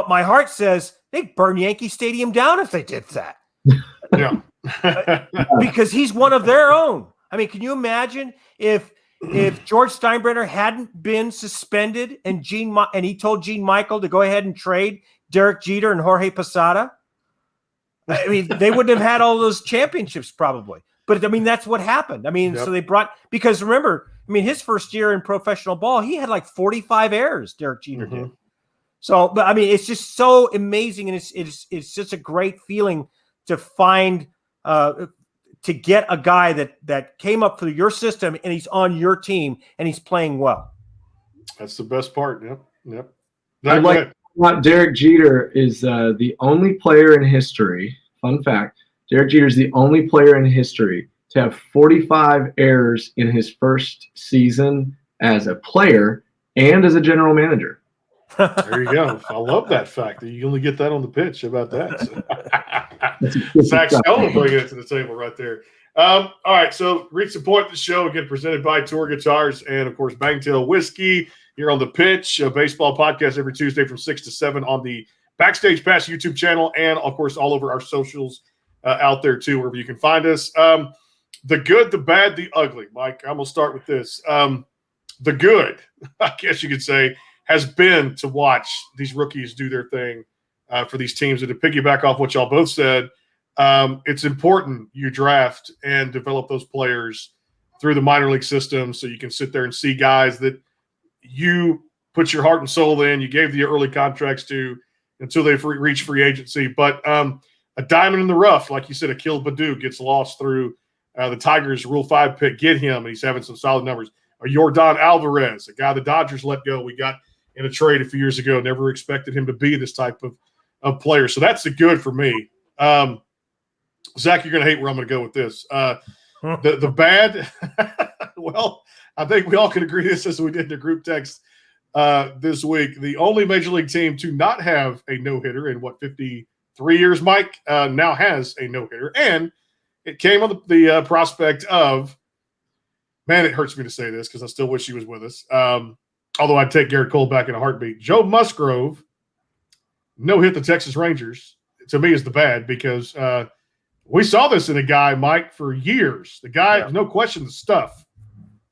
my heart says they'd burn Yankee Stadium down if they did that. Yeah. Because he's one of their own. I mean, can you imagine if George Steinbrenner hadn't been suspended and he told Gene Michael to go ahead and trade Derek Jeter and Jorge Posada? I mean, they wouldn't have had all those championships probably. But I mean, that's what happened. I mean, so they because remember, I mean, his first year in professional ball, he had like 45 errors, Derek Jeter did. So, but I mean, it's just so amazing, and it's just a great feeling to find to get a guy that came up through your system and he's on your team and he's playing well. That's the best part. Yep. I'd like to point out Derek Jeter is the only player in history. Fun fact: Derek Jeter is the only player in history to have 45 errors in his first season as a player and as a general manager. There you go. I love that fact. You only get that on the pitch. How about that? Zach Stone bringing it to the table right there. All right, so reach the point of the show, again, presented by Tour Guitars and, of course, Bangtail Whiskey here on The Pitch, a baseball podcast every Tuesday from 6 to 7 on the Backstage Pass YouTube channel and, of course, all over our socials out there, too, wherever you can find us. The good, the bad, the ugly. Mike, I'm going to start with this. The good, I guess you could say, has been to watch these rookies do their thing for these teams. And to piggyback off what y'all both said, it's important you draft and develop those players through the minor league system so you can sit there and see guys that you put your heart and soul in, you gave the early contracts to until they've reached free agency. But a diamond in the rough, like you said, Akil Baddoo gets lost through the Tigers' Rule 5 pick. Get him, and he's having some solid numbers. Or Yordan Alvarez, a guy the Dodgers let go. We got in a trade a few years ago. Never expected him to be this type of player. So that's the good for me. Zach, you're going to hate where I'm going to go with this. The bad, well, I think we all can agree this as we did in the group text this week. The only Major League team to not have a no-hitter in, 53 years, Mike, now has a no-hitter. And it came on the prospect of, man, it hurts me to say this because I still wish he was with us. Although I'd take Garrett Cole back in a heartbeat. Joe Musgrove no-hit the Texas Rangers, to me, is the bad because we saw this in a guy, Mike, for years. The guy, no question, the stuff.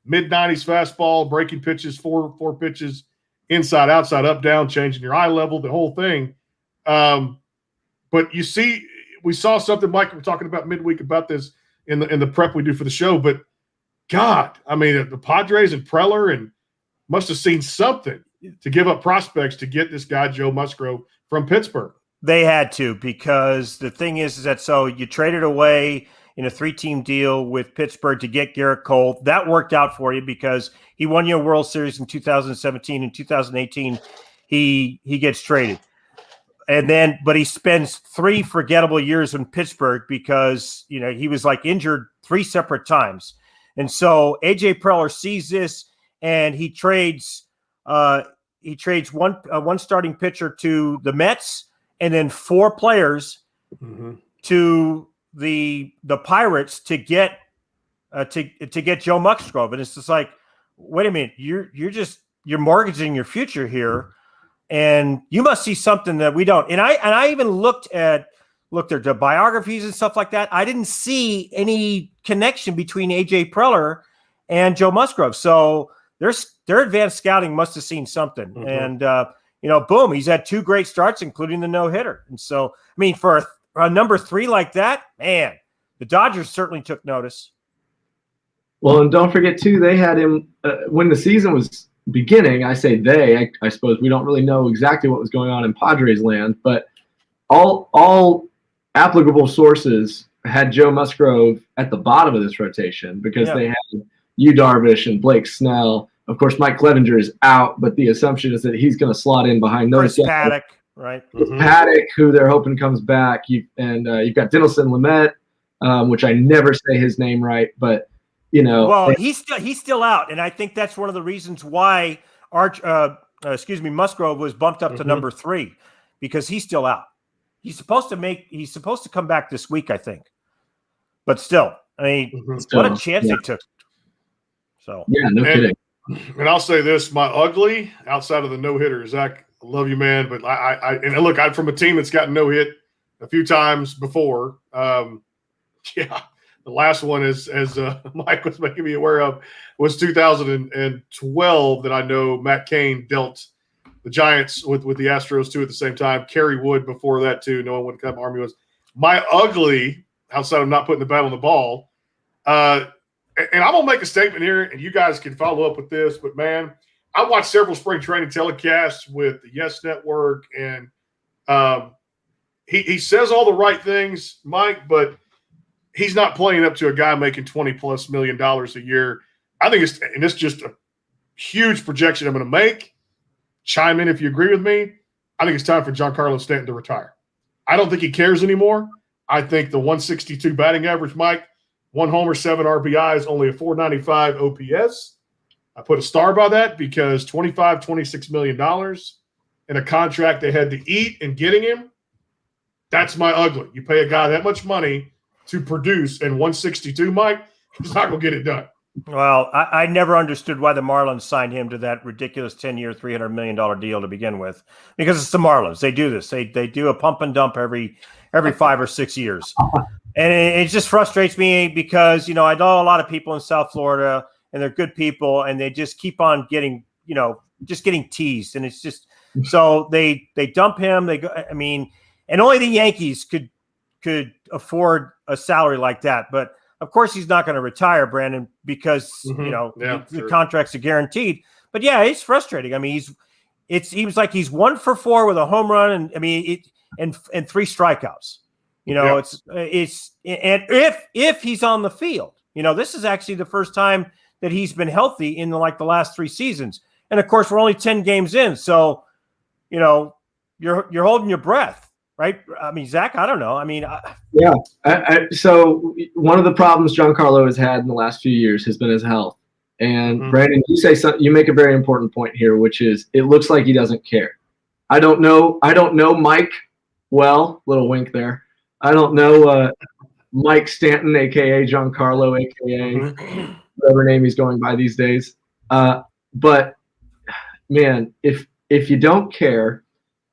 Mid-90s fastball, breaking pitches, four pitches, inside, outside, up, down, changing your eye level, the whole thing. But you see, we saw something, Mike, we're talking about midweek about this in the prep we do for the show. But, God, I mean, the Padres and Preller and must have seen something to give up prospects to get this guy, Joe Musgrove, from Pittsburgh. They had to, because the thing is that so you traded away in a 3-team deal with Pittsburgh to get Garrett Cole. That worked out for you because he won you a World Series in 2017. In 2018, he gets traded. But he spends 3 forgettable years in Pittsburgh because, he was like injured 3 separate times. And so AJ Preller sees this and he trades he trades one starting pitcher to the Mets, and then 4 players to the Pirates to get Joe Musgrove. And it's just like, wait a minute, you're mortgaging your future here, and you must see something that we don't. And I even looked at the biographies and stuff like that. I didn't see any connection between AJ Preller and Joe Musgrove. So their advanced scouting must have seen something. And boom, he's had 2 great starts, including the no-hitter. And so, I mean, for a number 3 like that, man, the Dodgers certainly took notice. Well, and don't forget too, they had him when the season was beginning. I say they. I suppose we don't really know exactly what was going on in Padres land, but all applicable sources had Joe Musgrove at the bottom of this rotation because they had Yu Darvish and Blake Snell. Of course, Mike Clevenger is out, but the assumption is that he's going to slot in behind those guys. Paddock, right? Paddock, who they're hoping comes back. You've got Dinelson Lamet, which I never say his name right, but well, he's still out, and I think that's one of the reasons why Musgrove was bumped up to number 3, because he's still out. He's supposed to come back this week, I think. But still, I mean, what a chance they took. So no kidding. And I'll say this: my ugly outside of the no hitter, Zach, I love you, man. But I'm from a team that's gotten no hit a few times before. The last one is, as Mike was making me aware of, was 2012 that I know Matt Cain dealt the Giants with the Astros too at the same time. Kerry Wood before that too. No one would come. Army was my ugly outside of not putting the bat on the ball. And I'm gonna make a statement here, and you guys can follow up with this. But man, I watched several spring training telecasts with the Yes Network, and he says all the right things, Mike, but he's not playing up to a guy making $20+ million a year. I think it's just a huge projection I'm going to make. Chime in if you agree with me. I think it's time for Giancarlo Stanton to retire. I don't think he cares anymore. I think the 162 batting average, Mike, 1 homer, 7 RBIs, only a 495 OPS. I put a star by that because $26 million in a contract they had to eat in getting him. That's my ugly. You pay a guy that much money to produce in 162, Mike, he's not going to get it done. Well, I never understood why the Marlins signed him to that ridiculous 10-year, $300 million deal to begin with, because it's the Marlins. They do this. They do a pump and dump every 5 or 6 years. And it just frustrates me because, I know a lot of people in South Florida, and they're good people, and they just keep on getting, just getting teased. And it's just – so they dump him. And only the Yankees could afford a salary like that. But of course he's not going to retire, Brandon, because the contracts are guaranteed. But yeah, it's frustrating. I mean, it seems like he's 1 for 4 with a home run, and and 3 strikeouts. It's if he's on the field, this is actually the first time that he's been healthy in the last 3 seasons. And of course, we're only 10 games in, so you're holding your breath. Right? I mean, Zach, I don't know. I mean, so one of the problems Giancarlo has had in the last few years has been his health. And Brandon, you say something. You make a very important point here, which is it looks like he doesn't care. I don't know Mike. Well, little wink there. I don't know Mike Stanton, aka Giancarlo, aka whatever name he's going by these days. But man, if you don't care,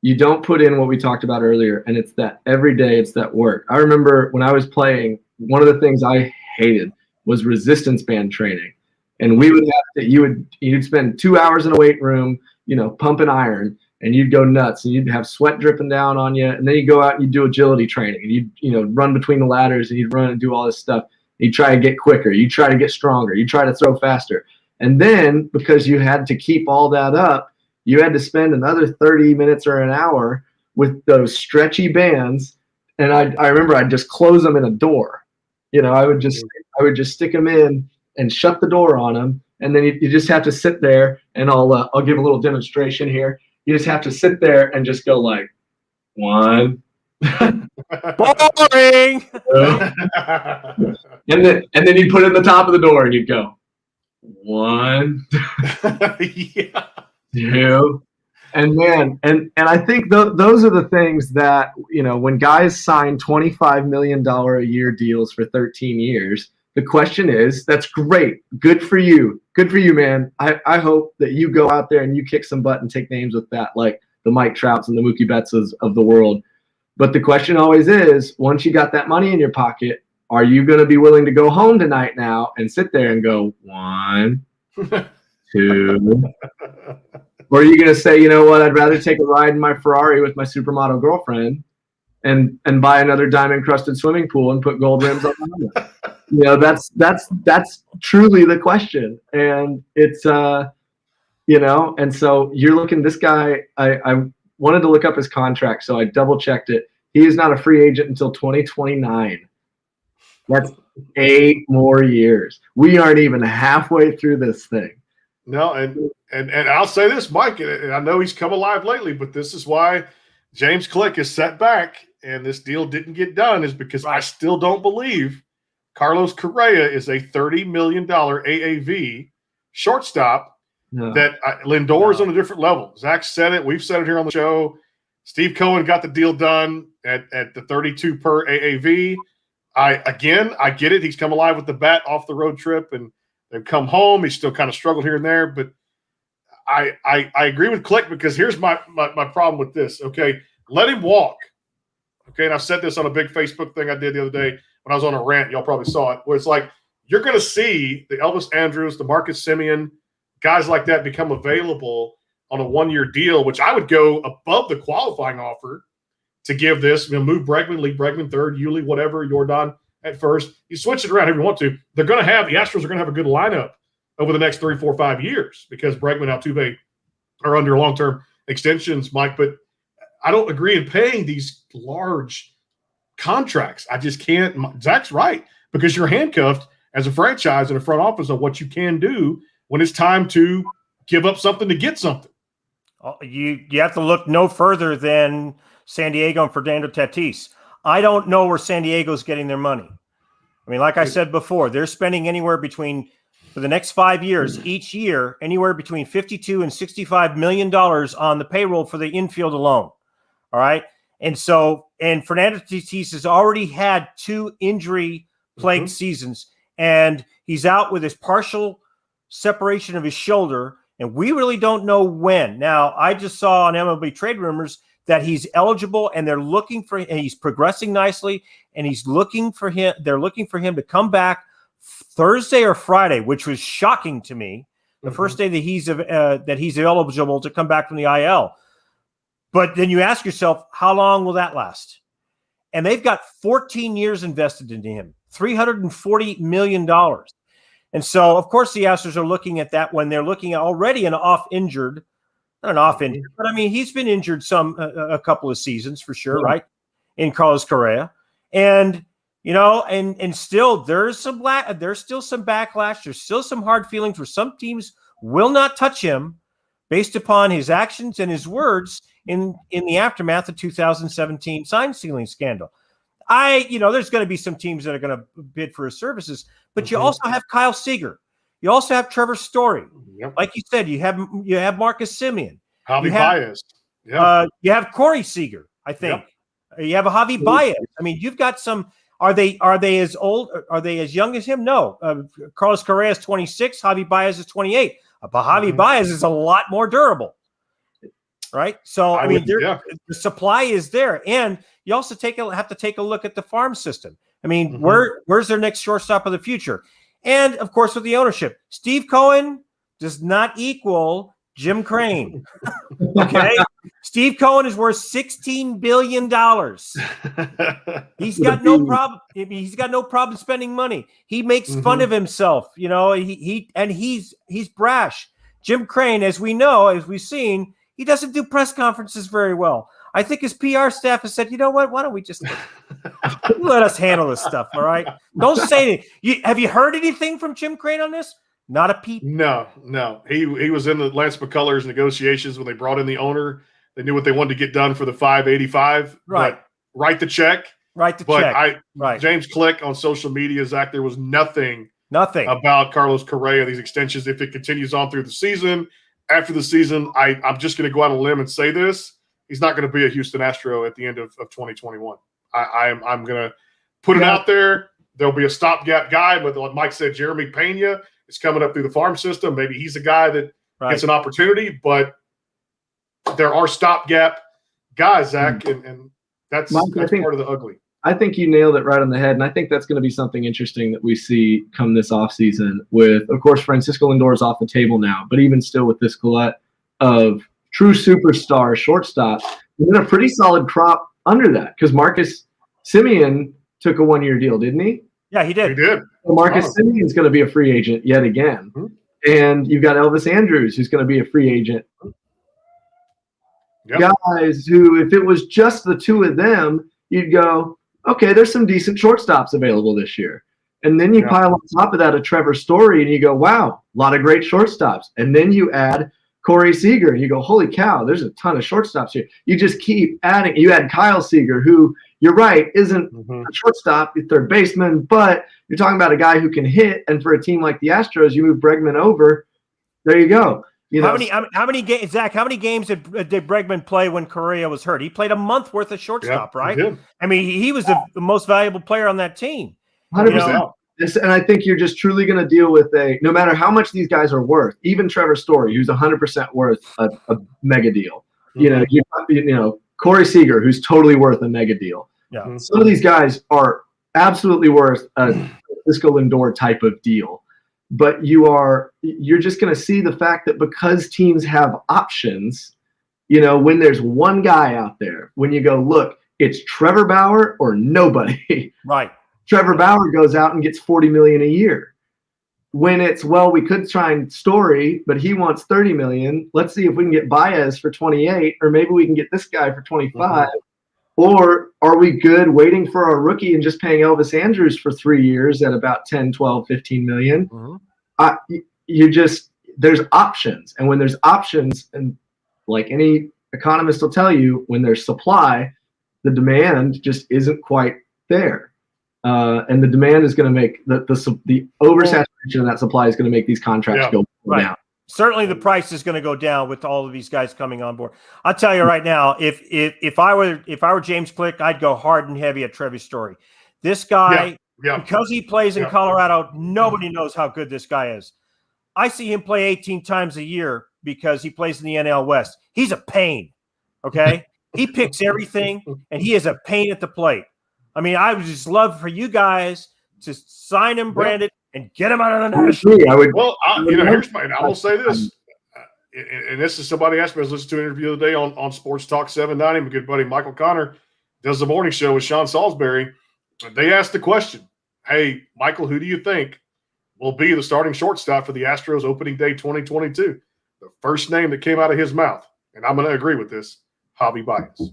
you don't put in what we talked about earlier, and it's that every day it's that work. I remember when I was playing, one of the things I hated was resistance band training. And we would have to, you'd spend 2 hours in a weight room, pumping iron, and you'd go nuts, and you'd have sweat dripping down on you. And then you go out and you do agility training, and you'd run between the ladders, and you'd run and do all this stuff. You try to get quicker, you try to get stronger, you try to throw faster. And then because you had to keep all that up, you had to spend another 30 minutes or an hour with those stretchy bands. And I remember I'd just close them in a door. I would just stick them in and shut the door on them. And then you just have to sit there, and I'll give a little demonstration here. You just have to sit there and just go like 1. Boring. and then you'd put it in the top of the door and you'd go 1. Yeah. Two. And man, and I think those are the things that, when guys sign $25 million a year deals for 13 years, the question is, that's great. Good for you. Good for you, man. I hope that you go out there and you kick some butt and take names with that, like the Mike Trouts and the Mookie Betts of the world. But the question always is, once you got that money in your pocket, are you going to be willing to go home tonight now and sit there and go 1, 2, or are you going to say, you know what, I'd rather take a ride in my Ferrari with my supermodel girlfriend and buy another diamond-crusted swimming pool and put gold rims on my helmet? That's truly the question. And it's, and so you're looking, this guy, I wanted to look up his contract, so I double-checked it. He is not a free agent until 2029. That's 8 more years. We aren't even halfway through this thing. No, and I'll say this, Mike, and I know he's come alive lately, but this is why James Click is set back and this deal didn't get done, is because I still don't believe Carlos Correa is a $30 million AAV shortstop. No. That Lindor is on a different level. Zach said it. We've said it here on the show. Steve Cohen got the deal done at the 32 per AAV. I get it. He's come alive with the bat off the road trip, and they've come home. He's still kind of struggled here and there, but I agree with Click, because here's my problem with this. Okay, let him walk. Okay, and I said this on a big Facebook thing I did the other day when I was on a rant. Y'all probably saw it, where it's like you're going to see the Elvis Andrus, the Marcus Semien, guys like that become available on a 1-year deal, which I would go above the qualifying offer to give this. Move Bregman, leave Bregman third, Yuli, whatever, Jordan at first. You switch it around if you want to. The Astros are going to have a good lineup over the next 3, 4, 5 years, because Bregman and Altuve are under long-term extensions, Mike. But I don't agree in paying these large contracts. I just can't. Zach's right, because you're handcuffed as a franchise in a front office of what you can do when it's time to give up something to get something. You have to look no further than San Diego and Fernando Tatis. I don't know where San Diego's getting their money. I mean, like I said before, they're spending anywhere between, for the next 5 years, each year, anywhere between $52 and $65 million on the payroll for the infield alone. All right. And Fernando Tatis has already had 2 injury-plagued seasons, and he's out with his partial separation of his shoulder, and we really don't know when. Now, I just saw on MLB Trade Rumors that he's eligible, and they're looking for, and he's progressing nicely, and they're looking for him to come back Thursday or Friday, which was shocking to me. The first day that he's eligible to come back from the IL. But then you ask yourself, how long will that last? And they've got 14 years invested into him, $340 million. And so, of course, the Astros are looking at that when they're looking at already not an off-injured, but I mean, he's been injured a couple of seasons for sure, right? In Carlos Correa. And, and still there's still some backlash. There's still some hard feelings where some teams will not touch him based upon his actions and his words in the aftermath of 2017 sign stealing scandal. There's going to be some teams that are going to bid for his services, but you also have Kyle Seager. You also have Trevor Story. Yep. Like you said, you have Marcus Semien. Javi Baez. Yeah. You have Corey Seager, I think. Yep. You have a Javi Baez. I mean, you've got some. Are they as old? Are they as young as him? No. Carlos Correa is 26. Javi Baez is 28. But Javi Baez is a lot more durable. Right. So, I mean, the supply is there. And you also have to take a look at the farm system. I mean, where's their next shortstop of the future? And, of course, with the ownership, Steve Cohen does not equal Jim Crane. Okay? Steve Cohen is worth $16 billion. He's got no problem. He's got no problem spending money. He makes fun of himself. He's brash. Jim Crane, as we know, as we've seen, he doesn't do press conferences very well. I think his PR staff has said, you know what? Why don't we just let us handle this stuff, all right? Don't say anything. Have you heard anything from Jim Crane on this? Not a peep. No. He was in the Lance McCullers negotiations when they brought in the owner. They knew what they wanted to get done for the $585. Right. Write the check. Right. James Click on social media, Zach, there was nothing about Carlos Correa, these extensions. If it continues on through the season, after the season, I'm just going to go out on a limb and say this. He's not going to be a Houston Astro at the end of 2021. I'm going to put it out there. There'll be a stopgap guy, but like Mike said, Jeremy Pena is coming up through the farm system. Maybe he's a guy that gets an opportunity, but there are stopgap guys, Zach, and that's part of the ugly. I think you nailed it right on the head, and I think that's going to be something interesting that we see come this offseason with, of course, Francisco Lindor's off the table now, but even still with this glut of true superstar shortstop, and then a pretty solid crop under that because Marcus Semien took a one-year deal, didn't he? Yeah, he did. He did. So Marcus Semion's going to be a free agent yet again. Mm-hmm. And you've got Elvis Andrus, who's going to be a free agent. Yep. Guys who, if it was just the two of them, you'd go, okay, there's some decent shortstops available this year. And then you pile on top of that a Trevor Story, and you go, wow, a lot of great shortstops. And then you add Corey Seager, and you go, holy cow, there's a ton of shortstops here. You just keep adding. You add Kyle Seager, who, you're right, isn't a shortstop, third baseman, but you're talking about a guy who can hit. And for a team like the Astros, you move Bregman over. There you go. You know, how many games, Zach? How many games did Bregman play when Correa was hurt? He played a month worth of shortstop, right? I mean, he was the most valuable player on that team. 100%. And I think you're just truly going to deal with no matter how much these guys are worth. Even Trevor Story, who's 100% worth a mega deal. Mm-hmm. You know, Corey Seager, who's totally worth a mega deal. Yeah. Some of these guys are absolutely worth a Francisco Lindor type of deal. But you're just going to see the fact that because teams have options, you know, when there's one guy out there, when you go, look, it's Trevor Bauer or nobody. Right. Trevor Bauer goes out and gets $40 million a year. When it's, well, we could try and Story, but he wants $30 million. Let's see if we can get Baez for 28, or maybe we can get this guy for 25. Or are we good waiting for our rookie and just paying Elvis Andrus for 3 years at about 10, 12, 15 million? There's options. And when there's options, and like any economist will tell you, when there's supply, the demand just isn't quite there. And the demand is going to make the oversaturation of that supply is going to make these contracts go down. Certainly the price is going to go down with all of these guys coming on board. I'll tell you right now, if I were James Click, I'd go hard and heavy at Trevor Story. This guy, because he plays in Colorado, nobody knows how good this guy is. I see him play 18 times a year because he plays in the NL West. He's a pain, okay? He picks everything, and he is a pain at the plate. I mean, I would just love for you guys to sign him, Brandon, and get him out of the National. Here's my. I will say this, and this is somebody asked me. I was listening to an interview the other day on Sports Talk 790. My good buddy Michael Connor does the morning show with Sean Salisbury. They asked the question, "Hey, Michael, who do you think will be the starting shortstop for the Astros opening day 2022?" The first name that came out of his mouth, and I'm going to agree with this, Javi Baez.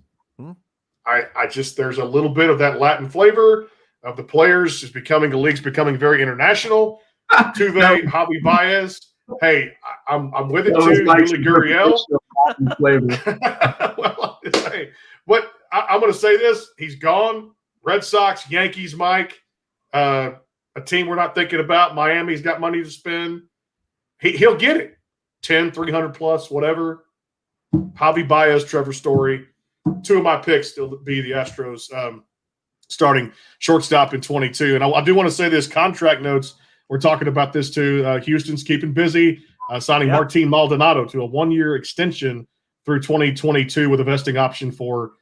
I just, there's a little bit of that Latin flavor of the players is becoming, the league's becoming very international. Tuve, Javi Baez. Hey, I'm with it too. Yuli Gurriel. Well, hey, but I'm going to say this. He's gone. Red Sox, Yankees, Mike. A team we're not thinking about. Miami's got money to spend. He'll get it. 10, 300 plus, whatever. Javi Baez, Trevor Story. Two of my picks still be the Astros starting shortstop in 22. And I do want to say this, contract notes, we're talking about this too. Houston's keeping busy, signing Martin Maldonado to a 1-year extension through 2022 with a vesting option for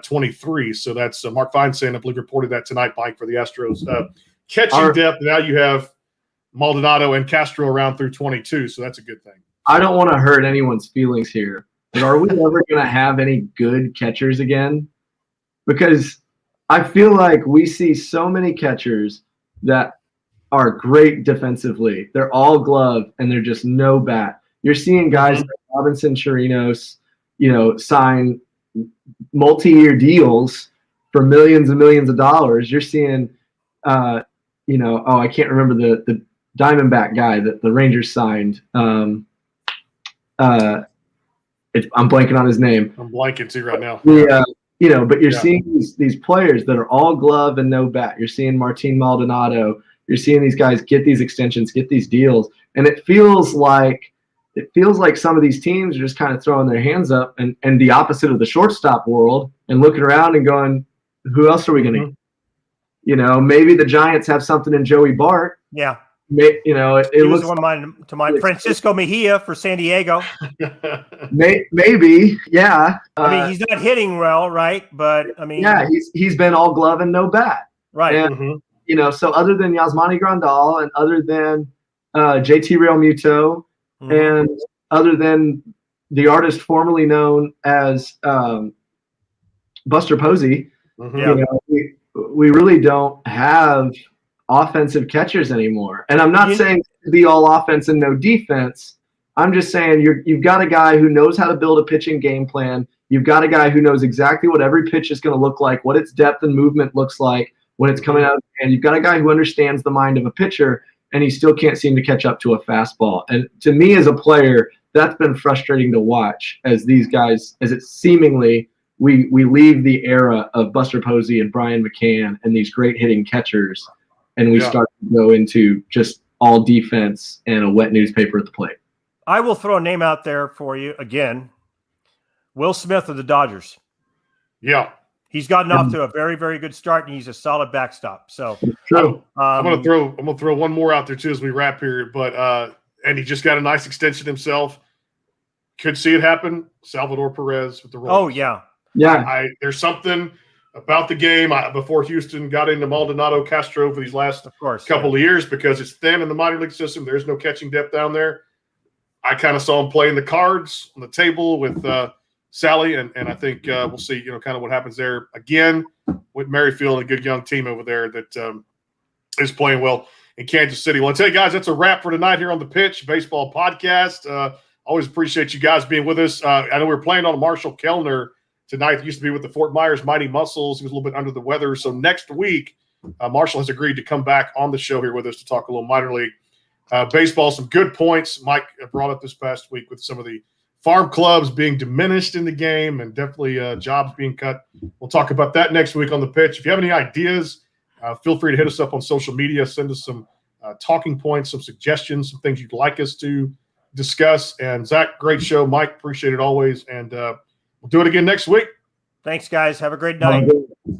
23. So that's Mark Feinstein, I believe, reported that tonight, Mike, for the Astros. Catching depth, now you have Maldonado and Castro around through 22, so that's a good thing. I don't want to hurt anyone's feelings here, but are we ever going to have any good catchers again? Because I feel like we see so many catchers that are great defensively. They're all glove, and they're just no bat. You're seeing guys like Robinson Chirinos, sign multi-year deals for millions and millions of dollars. You're seeing, I can't remember the Diamondback guy that the Rangers signed. I'm blanking on his name. I'm blanking too right now. But you're seeing these players that are all glove and no bat. You're seeing Martin Maldonado. You're seeing these guys get these extensions, get these deals. And it feels like it feels like some of these teams are just kind of throwing their hands up and the opposite of the shortstop world and looking around and going, who else are we going to, maybe the Giants have something in Joey Bart. Yeah. It looks looks one to mind. Francisco Mejia for San Diego. maybe. Yeah. I mean, he's not hitting well, right? But I mean, yeah, he's been all glove and no bat. Right. And, so other than Yasmani Grandal and other than JT Realmuto and other than the artist formerly known as Buster Posey, we really don't have offensive catchers anymore. And I'm not saying to be all offense and no defense. I'm just saying you've got a guy who knows how to build a pitching game plan. You've got a guy who knows exactly what every pitch is going to look like, what its depth and movement looks like when it's coming out. And you've got a guy who understands the mind of a pitcher, and he still can't seem to catch up to a fastball. And to me as a player, that's been frustrating to watch as these guys, as it's seemingly we leave the era of Buster Posey and Brian McCann and these great hitting catchers, and we start to go into just all defense and a wet newspaper at the plate. I will throw a name out there for you again. Will Smith of the Dodgers. Yeah. He's gotten off to a very, very good start, and he's a solid backstop. So true. I'm gonna throw one more out there too as we wrap here. But and he just got a nice extension himself. Could see it happen. Salvador Perez with the Royals. Oh yeah. Yeah. There's something about the game before Houston got into Maldonado Castro for these last couple of years because it's thin in the minor league system. There's no catching depth down there. I kind of saw him playing the cards on the table with Sally, and I think we'll see, kind of what happens there again with Merrifield, a good young team over there that is playing well in Kansas City. Well, I'll tell you guys, that's a wrap for tonight here on the Pitch Baseball Podcast. Always appreciate you guys being with us. I know we were playing on Marshall Kellner tonight. He used to be with the Fort Myers Mighty Muscles. He was a little bit under the weather. So next week, Marshall has agreed to come back on the show here with us to talk a little minor league baseball. Some good points Mike brought up this past week with some of the farm clubs being diminished in the game and definitely jobs being cut. We'll talk about that next week on the Pitch. If you have any ideas, feel free to hit us up on social media. Send us some talking points, some suggestions, some things you'd like us to discuss. And Zach, great show. Mike, appreciate it always. And we'll do it again next week. Thanks, guys. Have a great night.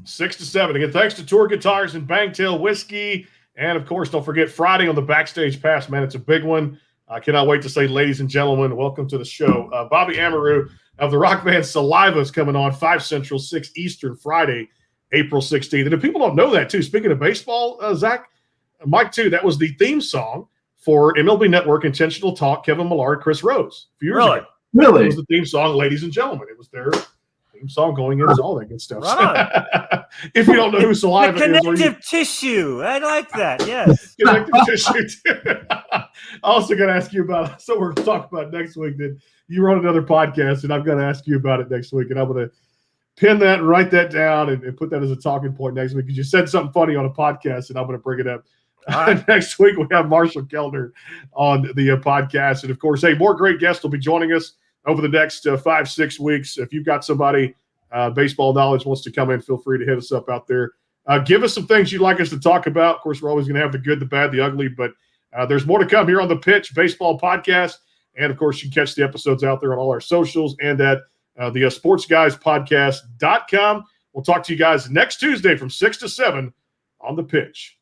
6 to 7. Again, thanks to Tour Guitars and Bangtail Whiskey. And, of course, don't forget Friday on the Backstage Pass, man. It's a big one. I cannot wait to say, ladies and gentlemen, welcome to the show. Bobby Amaru of the rock band Saliva is coming on 5 Central, 6 Eastern, Friday, April 16th. And if people don't know that, too, speaking of baseball, Zach, Mike, too, that was the theme song for MLB Network Intentional Talk, Kevin Millard, Chris Rose. A few years ago. Really? It was the theme song, ladies and gentlemen. It was their theme song going into all that good stuff. Right. If you don't know who Saliva the is. Connective tissue. I like that, yes. Connective tissue, too. I also got to ask you about, so we're talking about next week, that you run another podcast, and I've got to ask you about it next week, and I'm going to pin that and write that down and put that as a talking point next week because you said something funny on a podcast, and I'm going to bring it up. Right. Next week, we have Marshall Kellner on the podcast. And, of course, hey, more great guests will be joining us over the next 5-6 weeks. If you've got somebody baseball knowledge wants to come in, feel free to hit us up out there. Give us some things you'd like us to talk about. Of course, we're always going to have the good, the bad, the ugly, but there's more to come here on the Pitch Baseball Podcast. And, of course, you can catch the episodes out there on all our socials and at the sportsguyspodcast.com. We'll talk to you guys next Tuesday from 6 to 7 on the Pitch.